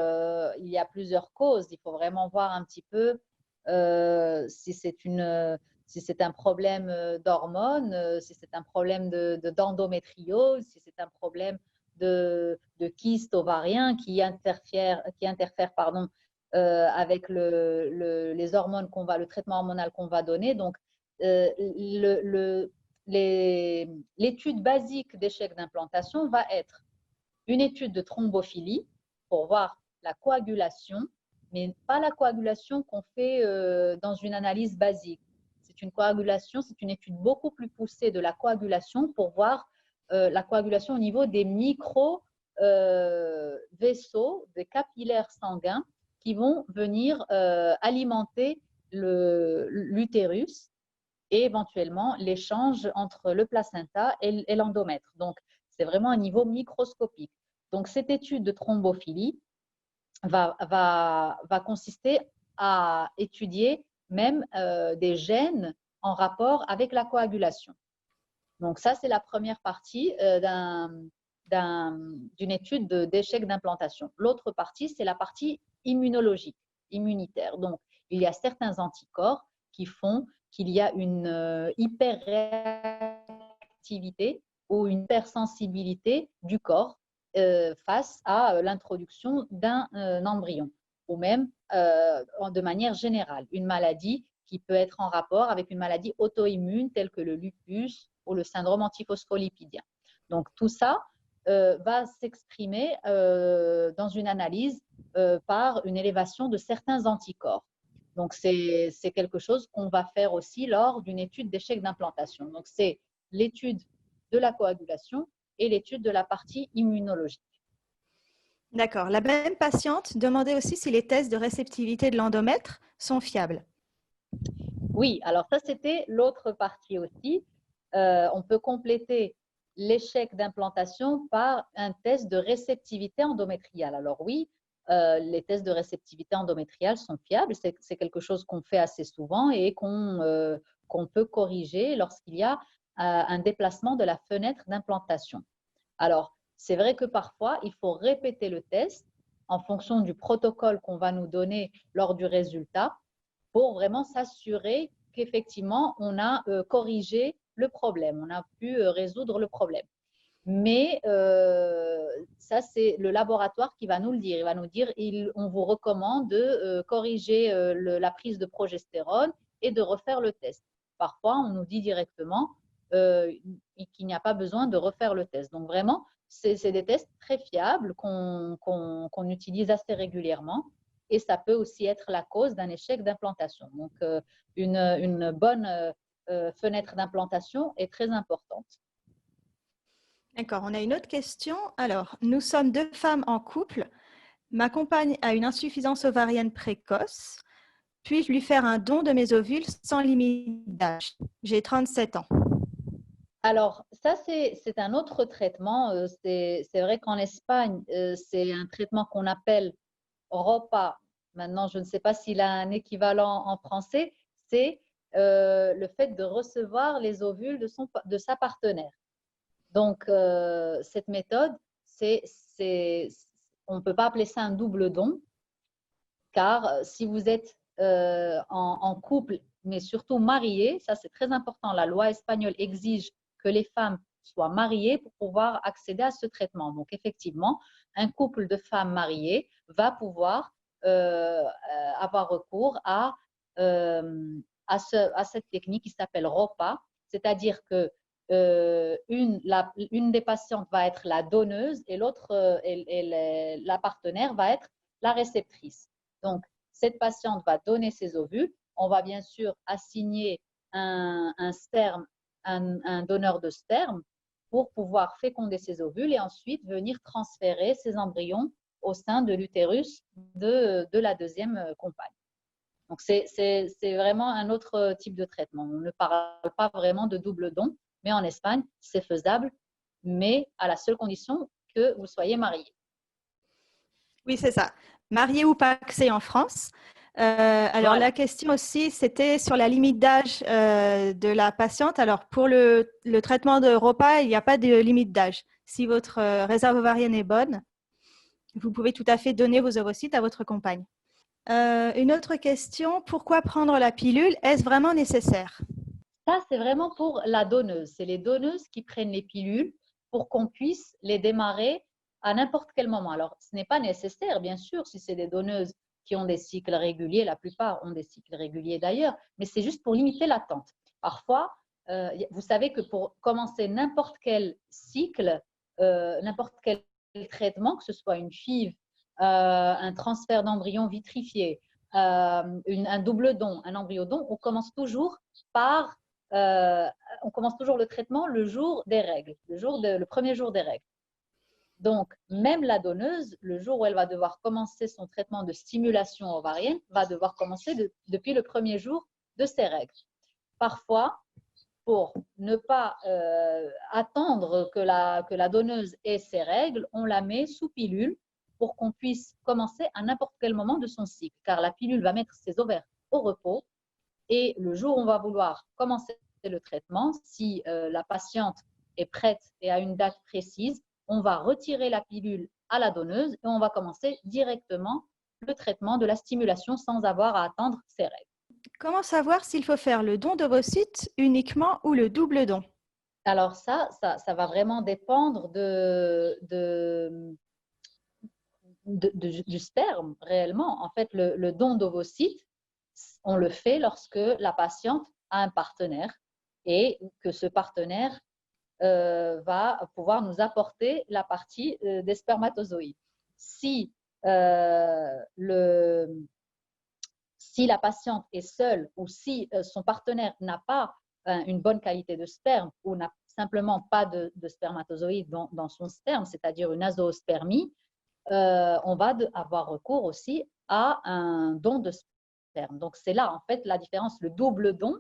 S2: Il y a plusieurs causes. Il faut vraiment voir un petit peu si c'est un problème d'hormones, si c'est un problème d'endométriose, si c'est un problème de kyste ovarien qui interfère pardon, avec les hormones le traitement hormonal qu'on va donner. Donc, l'étude basique d'échec d'implantation va être une étude de thrombophilie pour voir la coagulation, mais pas la coagulation qu'on fait dans une analyse basique. C'est une coagulation, c'est une étude beaucoup plus poussée de la coagulation pour voir la coagulation au niveau des micro-vaisseaux, des capillaires sanguins qui vont venir alimenter l'utérus et éventuellement l'échange entre le placenta et l'endomètre. Donc, c'est vraiment un niveau microscopique. Donc, cette étude de thrombophilie va consister à étudier même des gènes en rapport avec la coagulation. Donc, ça, c'est la première partie d'une étude d'échec d'implantation. L'autre partie, c'est la partie immunologique, immunitaire. Donc, il y a certains anticorps qui font qu'il y a une hyperréactivité ou une hypersensibilité du corps face à l'introduction d'un embryon, ou même de manière générale, une maladie qui peut être en rapport avec une maladie auto-immune telle que le lupus ou le syndrome antiphospholipidien. Donc tout ça va s'exprimer dans une analyse par une élévation de certains anticorps. Donc, c'est quelque chose qu'on va faire aussi lors d'une étude d'échec d'implantation. Donc, c'est l'étude de la coagulation et l'étude de la partie immunologique.
S1: D'accord. La même patiente demandait aussi si les tests de réceptivité de l'endomètre sont fiables.
S2: Oui, alors ça, c'était l'autre partie aussi. On peut compléter l'échec d'implantation par un test de réceptivité endométriale. Alors oui, les tests de réceptivité endométriale sont fiables. C'est quelque chose qu'on fait assez souvent et qu'on peut corriger lorsqu'il y a un déplacement de la fenêtre d'implantation. Alors, c'est vrai que parfois, il faut répéter le test en fonction du protocole qu'on va nous donner lors du résultat pour vraiment s'assurer qu'effectivement, on a corrigé le problème, on a pu résoudre le problème. Mais ça, c'est le laboratoire qui va nous le dire. Il va nous dire, on vous recommande de corriger la prise de progestérone et de refaire le test. Parfois, on nous dit directement qu'il n'y a pas besoin de refaire le test. Donc vraiment, c'est des tests très fiables qu'on utilise assez régulièrement et ça peut aussi être la cause d'un échec d'implantation. Donc, une bonne fenêtre d'implantation est très importante.
S1: D'accord, on a une autre question. Alors, nous sommes 2 femmes en couple. Ma compagne a une insuffisance ovarienne précoce. Puis-je lui faire un don de mes ovules sans limite d'âge? J'ai 37 ans.
S2: Alors, ça, c'est un autre traitement. C'est vrai qu'en Espagne, c'est un traitement qu'on appelle ROPA. Maintenant, je ne sais pas s'il a un équivalent en français. C'est le fait de recevoir les ovules de sa partenaire. Donc, cette méthode, on ne peut pas appeler ça un double don, car si vous êtes en couple, mais surtout marié, ça c'est très important, la loi espagnole exige que les femmes soient mariées pour pouvoir accéder à ce traitement. Donc, effectivement, un couple de femmes mariées va pouvoir avoir recours à cette technique qui s'appelle ROPA, c'est-à-dire que une des patientes va être la donneuse et l'autre, la partenaire va être la réceptrice. Donc, cette patiente va donner ses ovules. On va bien sûr assigner un sperme, un donneur de sperme pour pouvoir féconder ses ovules et ensuite venir transférer ses embryons au sein de l'utérus de la deuxième compagne. Donc, c'est vraiment un autre type de traitement. On ne parle pas vraiment de double don, mais en Espagne, c'est faisable, mais à la seule condition que vous soyez marié.
S1: Oui, c'est ça. Marié ou pacsé en France. Alors,
S2: Voilà.
S1: la question aussi, c'était sur la limite d'âge de la patiente. Alors, pour le traitement de repas, il n'y a pas de limite d'âge. Si votre réserve ovarienne est bonne, vous pouvez tout à fait donner vos ovocytes à votre compagne. Une autre question, pourquoi prendre la pilule? Est-ce vraiment nécessaire?
S2: Ça, c'est vraiment pour la donneuse. C'est les donneuses qui prennent les pilules pour qu'on puisse les démarrer à n'importe quel moment. Alors, ce n'est pas nécessaire, bien sûr, si c'est des donneuses qui ont des cycles réguliers. La plupart ont des cycles réguliers d'ailleurs, mais c'est juste pour limiter l'attente. Parfois, vous savez que pour commencer n'importe quel cycle, n'importe quel traitement, que ce soit une FIV, un transfert d'embryon vitrifié, un double don, un embryo don, on commence toujours par on commence toujours le traitement le jour des règles, le premier jour des règles. Donc, même la donneuse, le jour où elle va devoir commencer son traitement de stimulation ovarienne, va devoir commencer depuis le premier jour de ses règles. Parfois, pour ne pas attendre que la donneuse ait ses règles, on la met sous pilule pour qu'on puisse commencer à n'importe quel moment de son cycle, car la pilule va mettre ses ovaires au repos et le jour où on va vouloir commencer le traitement, si la patiente est prête et a une date précise, on va retirer la pilule à la donneuse et on va commencer directement le traitement de la stimulation sans avoir à attendre ses règles.
S1: Comment savoir s'il faut faire le don d'ovocytes uniquement ou le double don?
S2: Alors ça va vraiment dépendre du sperme réellement. En fait, le don d'ovocytes, on le fait lorsque la patiente a un partenaire et que ce partenaire va pouvoir nous apporter la partie des spermatozoïdes. Si, si la patiente est seule ou si son partenaire n'a pas une bonne qualité de sperme ou n'a simplement pas de spermatozoïdes dans son sperme, c'est-à-dire une azoospermie, on va avoir recours aussi à un don de sperme. Donc, c'est là, en fait, la différence. Le double don,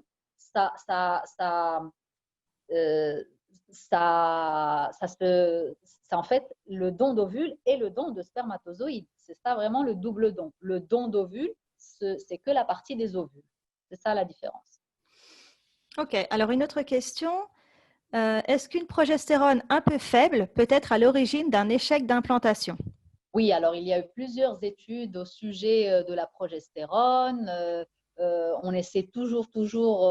S2: euh, c'est en fait le don d'ovule et le don de spermatozoïdes. C'est ça vraiment le double don. Le don d'ovule, c'est que la partie des ovules. C'est ça la différence.
S1: Ok, alors une autre question. Est-ce qu'une progestérone un peu faible peut être à l'origine d'un échec d'implantation?
S2: Oui, alors il y a eu plusieurs études au sujet de la progestérone. On essaie toujours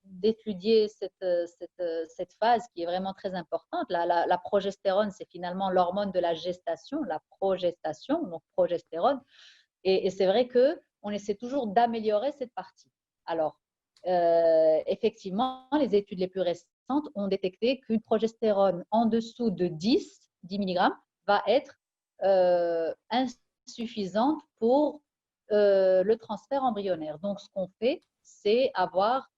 S2: d'étudier cette phase qui est vraiment très importante. La progestérone, c'est finalement l'hormone de la gestation, la progestation, donc progestérone. Et c'est vrai qu'on essaie toujours d'améliorer cette partie. Alors, effectivement, les études les plus récentes ont détecté qu'une progestérone en dessous de 10 mg va être insuffisante pour le transfert embryonnaire. Donc, ce qu'on fait, c'est avoir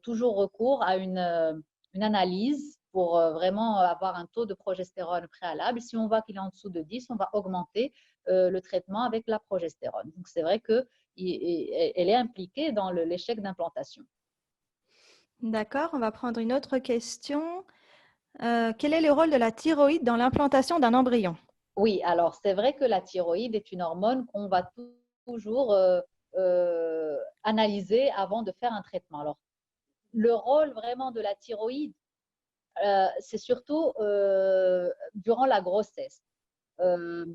S2: toujours recours à une analyse pour vraiment avoir un taux de progestérone préalable. Si on voit qu'il est en dessous de 10, on va augmenter le traitement avec la progestérone. Donc, c'est vrai qu'elle est impliquée dans l'échec d'implantation.
S1: D'accord, on va prendre une autre question. Quel est le rôle de la thyroïde dans l'implantation d'un embryon?
S2: Oui, alors c'est vrai que la thyroïde est une hormone qu'on va toujours analyser avant de faire un traitement. Alors, le rôle vraiment de la thyroïde, c'est surtout durant la grossesse. Euh,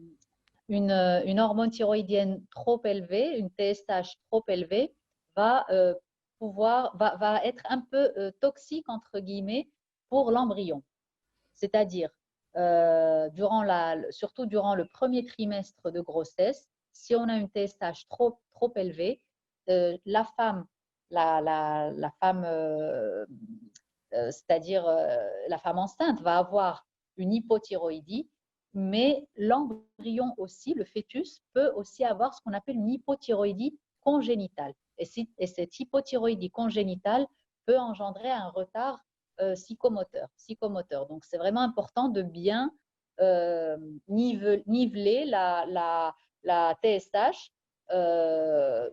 S2: une hormone thyroïdienne trop élevée, une TSH trop élevée, va va être un peu toxique, entre guillemets, pour l'embryon. C'est-à-dire, surtout durant le premier trimestre de grossesse, si on a une TSH trop élevée, la femme, la femme c'est-à-dire la femme enceinte, va avoir une hypothyroïdie, mais l'embryon aussi, le fœtus, peut aussi avoir ce qu'on appelle une hypothyroïdie congénitale. Et cette hypothyroïdie congénitale peut engendrer un retard psychomoteur. Donc, c'est vraiment important de bien niveler la TSH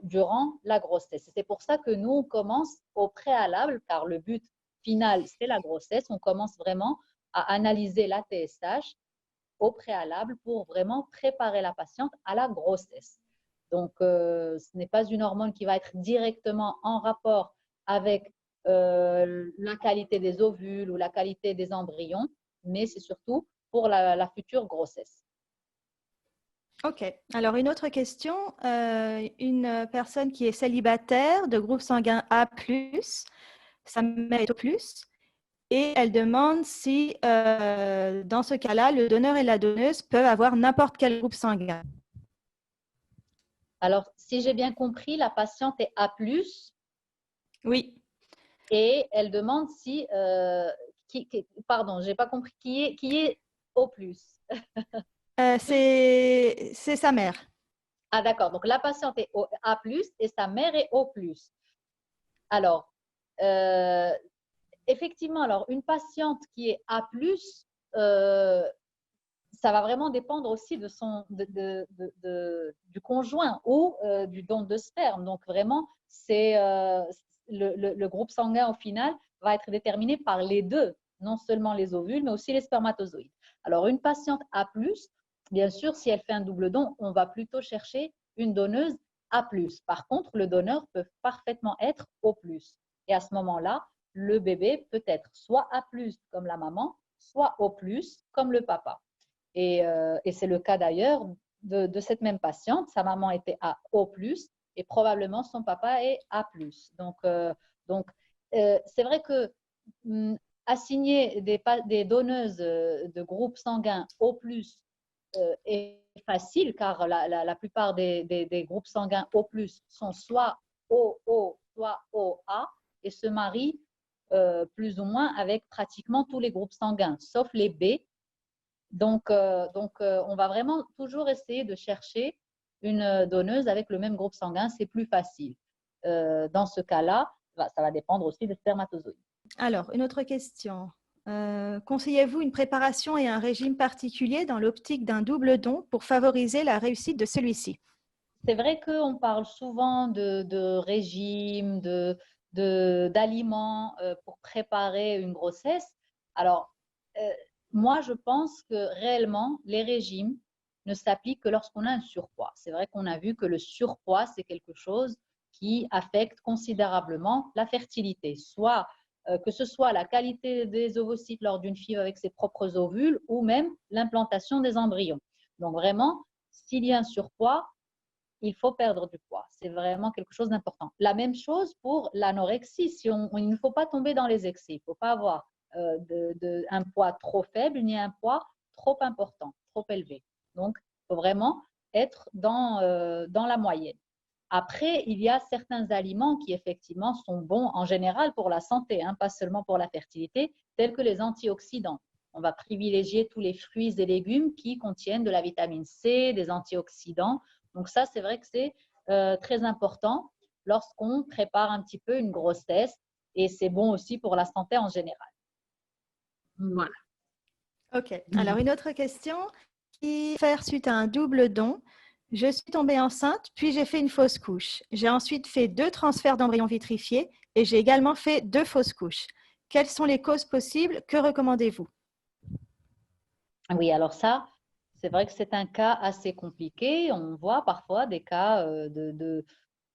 S2: durant la grossesse. C'est pour ça que nous, on commence au préalable, car le but final, c'est la grossesse. On commence vraiment à analyser la TSH au préalable pour vraiment préparer la patiente à la grossesse. Donc, ce n'est pas une hormone qui va être directement en rapport avec la qualité des ovules ou la qualité des embryons, mais c'est surtout pour la future grossesse.
S1: Ok. Alors, une autre question. Une personne qui est célibataire de groupe sanguin A+, sa mère est O+, et elle demande si, dans ce cas-là, le donneur et la donneuse peuvent avoir n'importe quel groupe sanguin.
S2: Alors, si j'ai bien compris, la patiente est A+,
S1: Oui.
S2: et elle demande si, pardon, j'ai pas compris, qui est O+.
S1: C'est sa mère.
S2: Ah, d'accord. Donc, la patiente est A+, et sa mère est O+. Alors, euh, effectivement, alors, une patiente qui est A+, euh, ça va vraiment dépendre aussi du conjoint ou du don de sperme. Donc, vraiment, c'est le groupe sanguin, au final, va être déterminé par les deux, non seulement les ovules, mais aussi les spermatozoïdes. Alors, une patiente A+, bien sûr, si elle fait un double don, on va plutôt chercher une donneuse A+. Par contre, le donneur peut parfaitement être O+. Et à ce moment-là, le bébé peut être soit A+, comme la maman, soit O+, comme le papa. Et c'est le cas d'ailleurs de cette même patiente. Sa maman était à O+, et probablement son papa est A+. Donc, c'est vrai que assigner des donneuses de groupe sanguin O+, est facile, car la plupart des groupes sanguins O+, sont soit OO, soit OA, et se marient plus ou moins avec pratiquement tous les groupes sanguins, sauf les B. Donc, on va vraiment toujours essayer de chercher une donneuse avec le même groupe sanguin, c'est plus facile. Dans ce cas-là, ça va dépendre aussi des spermatozoïdes.
S1: Alors, une autre question. Conseillez-vous une préparation et un régime particulier dans l'optique d'un double don pour favoriser la réussite de celui-ci?
S2: C'est vrai qu'on parle souvent de régime, d'aliments pour préparer une grossesse. Alors, euh, moi, je pense que réellement, les régimes ne s'appliquent que lorsqu'on a un surpoids. C'est vrai qu'on a vu que le surpoids, c'est quelque chose qui affecte considérablement la fertilité, soit que ce soit la qualité des ovocytes lors d'une FIV avec ses propres ovules ou même l'implantation des embryons. Donc vraiment, s'il y a un surpoids, il faut perdre du poids. C'est vraiment quelque chose d'important. La même chose pour l'anorexie. Il ne faut pas tomber dans les excès. Il ne faut pas avoir un poids trop faible ni un poids trop important, trop élevé. Donc, il faut vraiment être dans la moyenne. Après, il y a certains aliments qui effectivement sont bons en général pour la santé, hein, pas seulement pour la fertilité, tels que les antioxydants. On va privilégier tous les fruits et légumes qui contiennent de la vitamine C, des antioxydants. Donc ça, c'est vrai que c'est très important lorsqu'on prépare un petit peu une grossesse, et c'est bon aussi pour la santé en général. Voilà.
S1: Ok. Alors, une autre question. Faire suite à un double don, je suis tombée enceinte, puis j'ai fait une fausse couche. J'ai ensuite fait 2 transferts d'embryons vitrifiés et j'ai également fait 2 fausses couches. Quelles sont les causes possibles? Que recommandez-vous?
S2: Oui, alors ça, c'est vrai que c'est un cas assez compliqué. On voit parfois des cas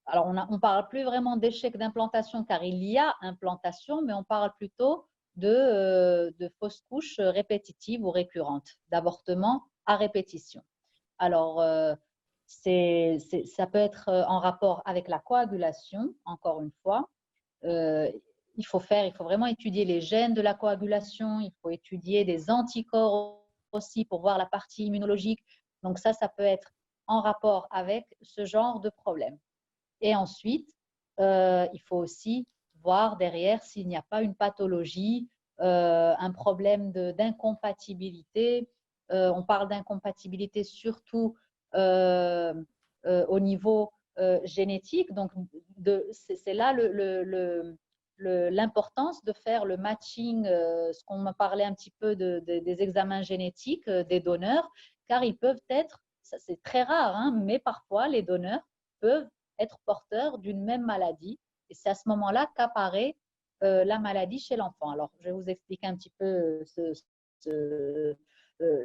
S2: alors, on ne parle plus vraiment d'échec d'implantation, car il y a implantation, mais on parle plutôt de fausses couches répétitives ou récurrentes, d'avortements à répétition. Alors, ça peut être en rapport avec la coagulation, encore une fois. Euh, il faut vraiment étudier les gènes de la coagulation, il faut étudier des anticorps aussi pour voir la partie immunologique. Donc ça peut être en rapport avec ce genre de problème. Et ensuite, il faut aussi voir derrière s'il n'y a pas une pathologie, un problème d'incompatibilité. On parle d'incompatibilité surtout au niveau génétique. Donc, c'est là l'importance de faire le matching, ce qu'on m'a parlé un petit peu des examens génétiques des donneurs, car ils peuvent être, c'est très rare, hein, mais parfois les donneurs peuvent être porteurs d'une même maladie. Et c'est à ce moment-là qu'apparaît la maladie chez l'enfant. Alors, je vais vous expliquer un petit peu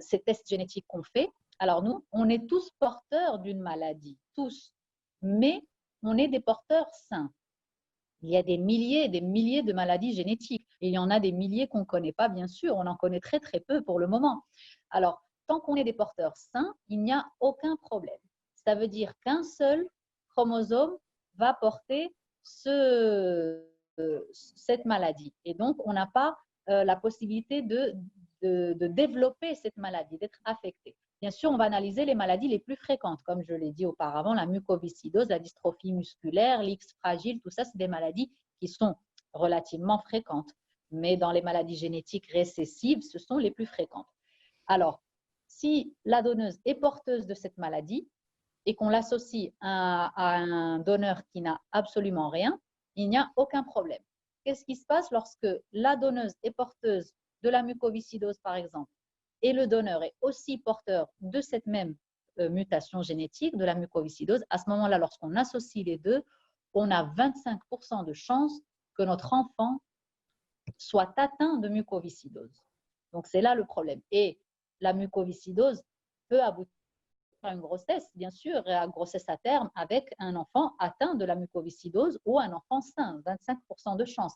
S2: ces tests génétiques qu'on fait. Alors, nous, on est tous porteurs d'une maladie, tous. mais on est des porteurs sains. Il y a des milliers et des milliers de maladies génétiques. Et il y en a des milliers qu'on ne connaît pas, bien sûr. On en connaît très, très peu pour le moment. Alors, tant qu'on est des porteurs sains, il n'y a aucun problème. Ça veut dire qu'un seul chromosome va porter cette maladie. Et donc, on n'a pas la possibilité de développer cette maladie, d'être affecté. Bien sûr, on va analyser les maladies les plus fréquentes, comme je l'ai dit auparavant, la mucoviscidose, la dystrophie musculaire, l'X fragile, tout ça, c'est des maladies qui sont relativement fréquentes. Mais dans les maladies génétiques récessives, ce sont les plus fréquentes. Alors, si la donneuse est porteuse de cette maladie et qu'on l'associe à un donneur qui n'a absolument rien, il n'y a aucun problème. Qu'est-ce qui se passe lorsque la donneuse est porteuse de la mucoviscidose, par exemple, et le donneur est aussi porteur de cette même mutation génétique, de la mucoviscidose? À ce moment-là, lorsqu'on associe les deux, on a 25% de chances que notre enfant soit atteint de mucoviscidose. Donc, c'est là le problème. Et la mucoviscidose peut aboutir à une grossesse, bien sûr, et à grossesse à terme avec un enfant atteint de la mucoviscidose ou un enfant sain, 25% de chance.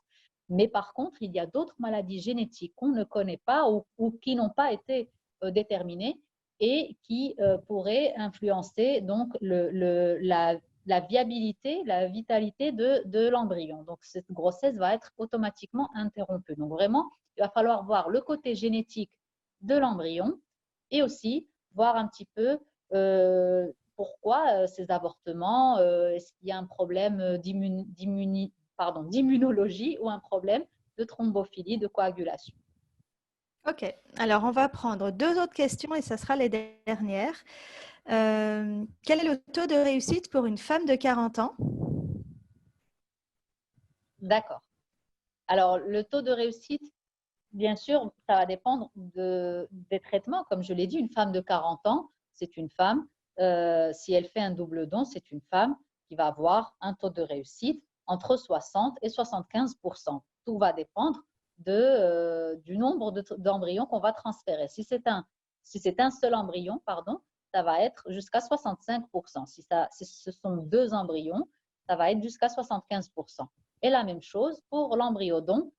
S2: Mais par contre, il y a d'autres maladies génétiques qu'on ne connaît pas ou qui n'ont pas été déterminées et qui pourraient influencer donc la viabilité, la vitalité de l'embryon. Donc, cette grossesse va être automatiquement interrompue. Donc, vraiment, il va falloir voir le côté génétique de l'embryon et aussi voir un petit peu pourquoi ces avortements, est-ce qu'il y a un problème d'immunologie ou un problème de thrombophilie, de coagulation.
S1: Ok, alors on va prendre 2 autres questions et ça sera les dernières. Quel est le taux de réussite pour une femme de 40 ans?
S2: D'accord. Alors, le taux de réussite, bien sûr, ça va dépendre des traitements. Comme je l'ai dit, une femme de 40 ans, c'est une femme. Si elle fait un double don, c'est une femme qui va avoir un taux de réussite entre 60 et 75%. Tout va dépendre du nombre d'embryons qu'on va transférer. Si c'est un seul embryon, pardon, ça va être jusqu'à 65%. Si ce sont 2 embryons, ça va être jusqu'à 75%. Et la même chose pour l'embryodon.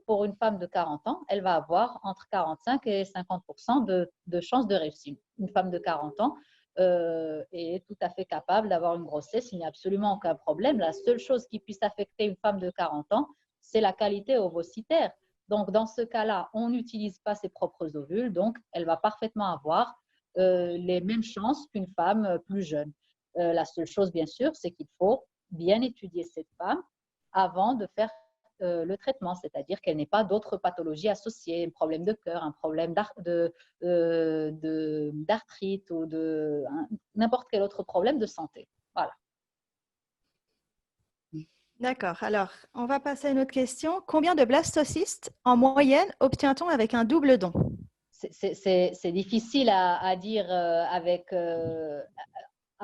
S2: Pour une femme de 40 ans, elle va avoir entre 45 et 50% de chances de réussite. Une femme de 40 ans est tout à fait capable d'avoir une grossesse, il n'y a absolument aucun problème. La seule chose qui puisse affecter une femme de 40 ans, c'est la qualité ovocitaire. Donc, dans ce cas-là, on n'utilise pas ses propres ovules, donc elle va parfaitement avoir les mêmes chances qu'une femme plus jeune. La seule chose, bien sûr, c'est qu'il faut bien étudier cette femme avant de faire le traitement, c'est-à-dire qu'elle n'ait pas d'autres pathologies associées, un problème de cœur, un problème d'arthrite ou n'importe quel autre problème de santé. Voilà.
S1: D'accord, alors on va passer à une autre question. Combien de blastocystes en moyenne obtient-on avec un double don?
S2: C'est difficile à dire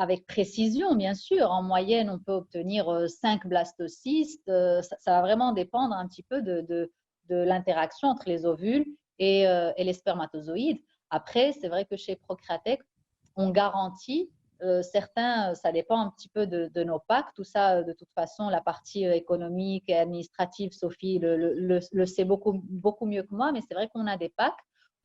S2: avec précision, bien sûr. En moyenne, on peut obtenir 5 blastocystes. Ça va vraiment dépendre un petit peu de l'interaction entre les ovules et les spermatozoïdes. Après, c'est vrai que chez Procreatech, on garantit certains, ça dépend un petit peu de nos packs. Tout ça, de toute façon, la partie économique et administrative, Sophie le sait beaucoup, beaucoup mieux que moi, mais c'est vrai qu'on a des packs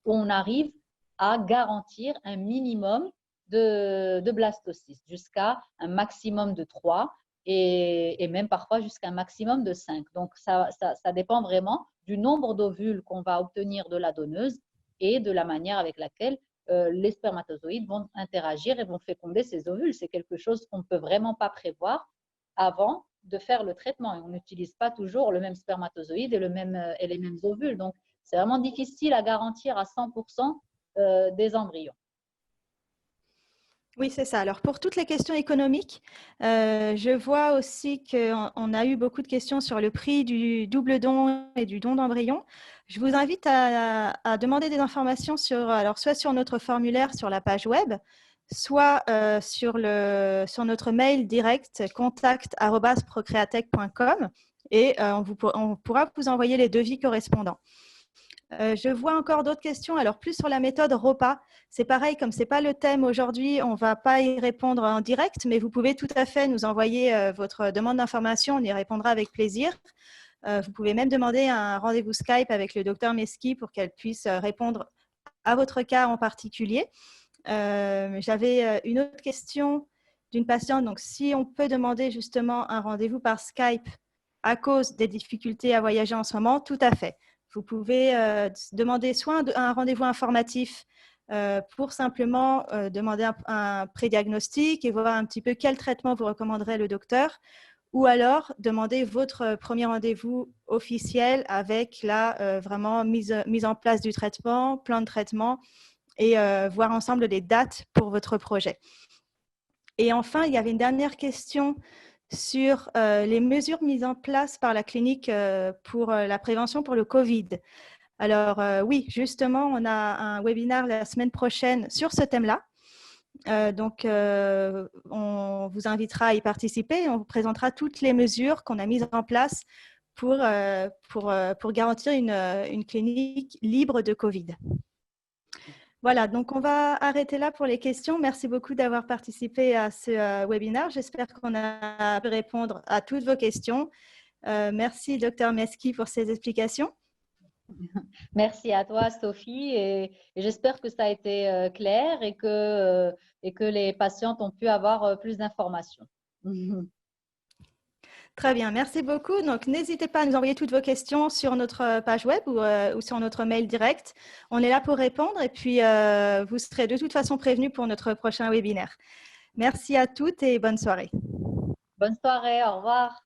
S2: où on arrive à garantir un minimum de blastocystes jusqu'à un maximum de 3 et même parfois jusqu'à un maximum de 5. Donc, ça dépend vraiment du nombre d'ovules qu'on va obtenir de la donneuse et de la manière avec laquelle les spermatozoïdes vont interagir et vont féconder ces ovules. C'est quelque chose qu'on ne peut vraiment pas prévoir avant de faire le traitement. Et on n'utilise pas toujours le même spermatozoïde et les mêmes ovules. Donc, c'est vraiment difficile à garantir à 100% des embryons.
S1: Oui, c'est ça. Alors, pour toutes les questions économiques, je vois aussi qu'on a eu beaucoup de questions sur le prix du double don et du don d'embryon. Je vous invite à demander des informations soit sur notre formulaire sur la page web, soit sur notre mail direct contact@procreatech.com et on pourra vous envoyer les devis correspondants. Je vois encore d'autres questions. Alors, plus sur la méthode ROPA. C'est pareil, comme ce n'est pas le thème aujourd'hui, on ne va pas y répondre en direct, mais vous pouvez tout à fait nous envoyer votre demande d'information. On y répondra avec plaisir. Vous pouvez même demander un rendez-vous Skype avec le docteur Meski pour qu'elle puisse répondre à votre cas en particulier. J'avais une autre question d'une patiente. Donc, si on peut demander justement un rendez-vous par Skype à cause des difficultés à voyager en ce moment, tout à fait. Vous pouvez demander soit un rendez-vous informatif pour simplement demander un pré-diagnostic et voir un petit peu quel traitement vous recommanderait le docteur, ou alors demander votre premier rendez-vous officiel avec la vraiment mise en place du traitement, plan de traitement et voir ensemble les dates pour votre projet. Et enfin, il y avait une dernière question sur les mesures mises en place par la clinique pour la prévention pour le Covid. Alors oui, justement, on a un webinaire la semaine prochaine sur ce thème-là. Donc, on vous invitera à y participer et on vous présentera toutes les mesures qu'on a mises en place pour garantir une clinique libre de Covid. Voilà, donc on va arrêter là pour les questions. Merci beaucoup d'avoir participé à ce webinaire. J'espère qu'on a pu répondre à toutes vos questions. Merci, Dr Meski, pour ces explications.
S2: Merci à toi, Sophie, et j'espère que ça a été clair et que les patientes ont pu avoir plus d'informations.
S1: Très bien, merci beaucoup. Donc, n'hésitez pas à nous envoyer toutes vos questions sur notre page web ou sur notre mail direct. On est là pour répondre et puis vous serez de toute façon prévenus pour notre prochain webinaire. Merci à toutes et bonne soirée.
S2: Bonne soirée, au revoir.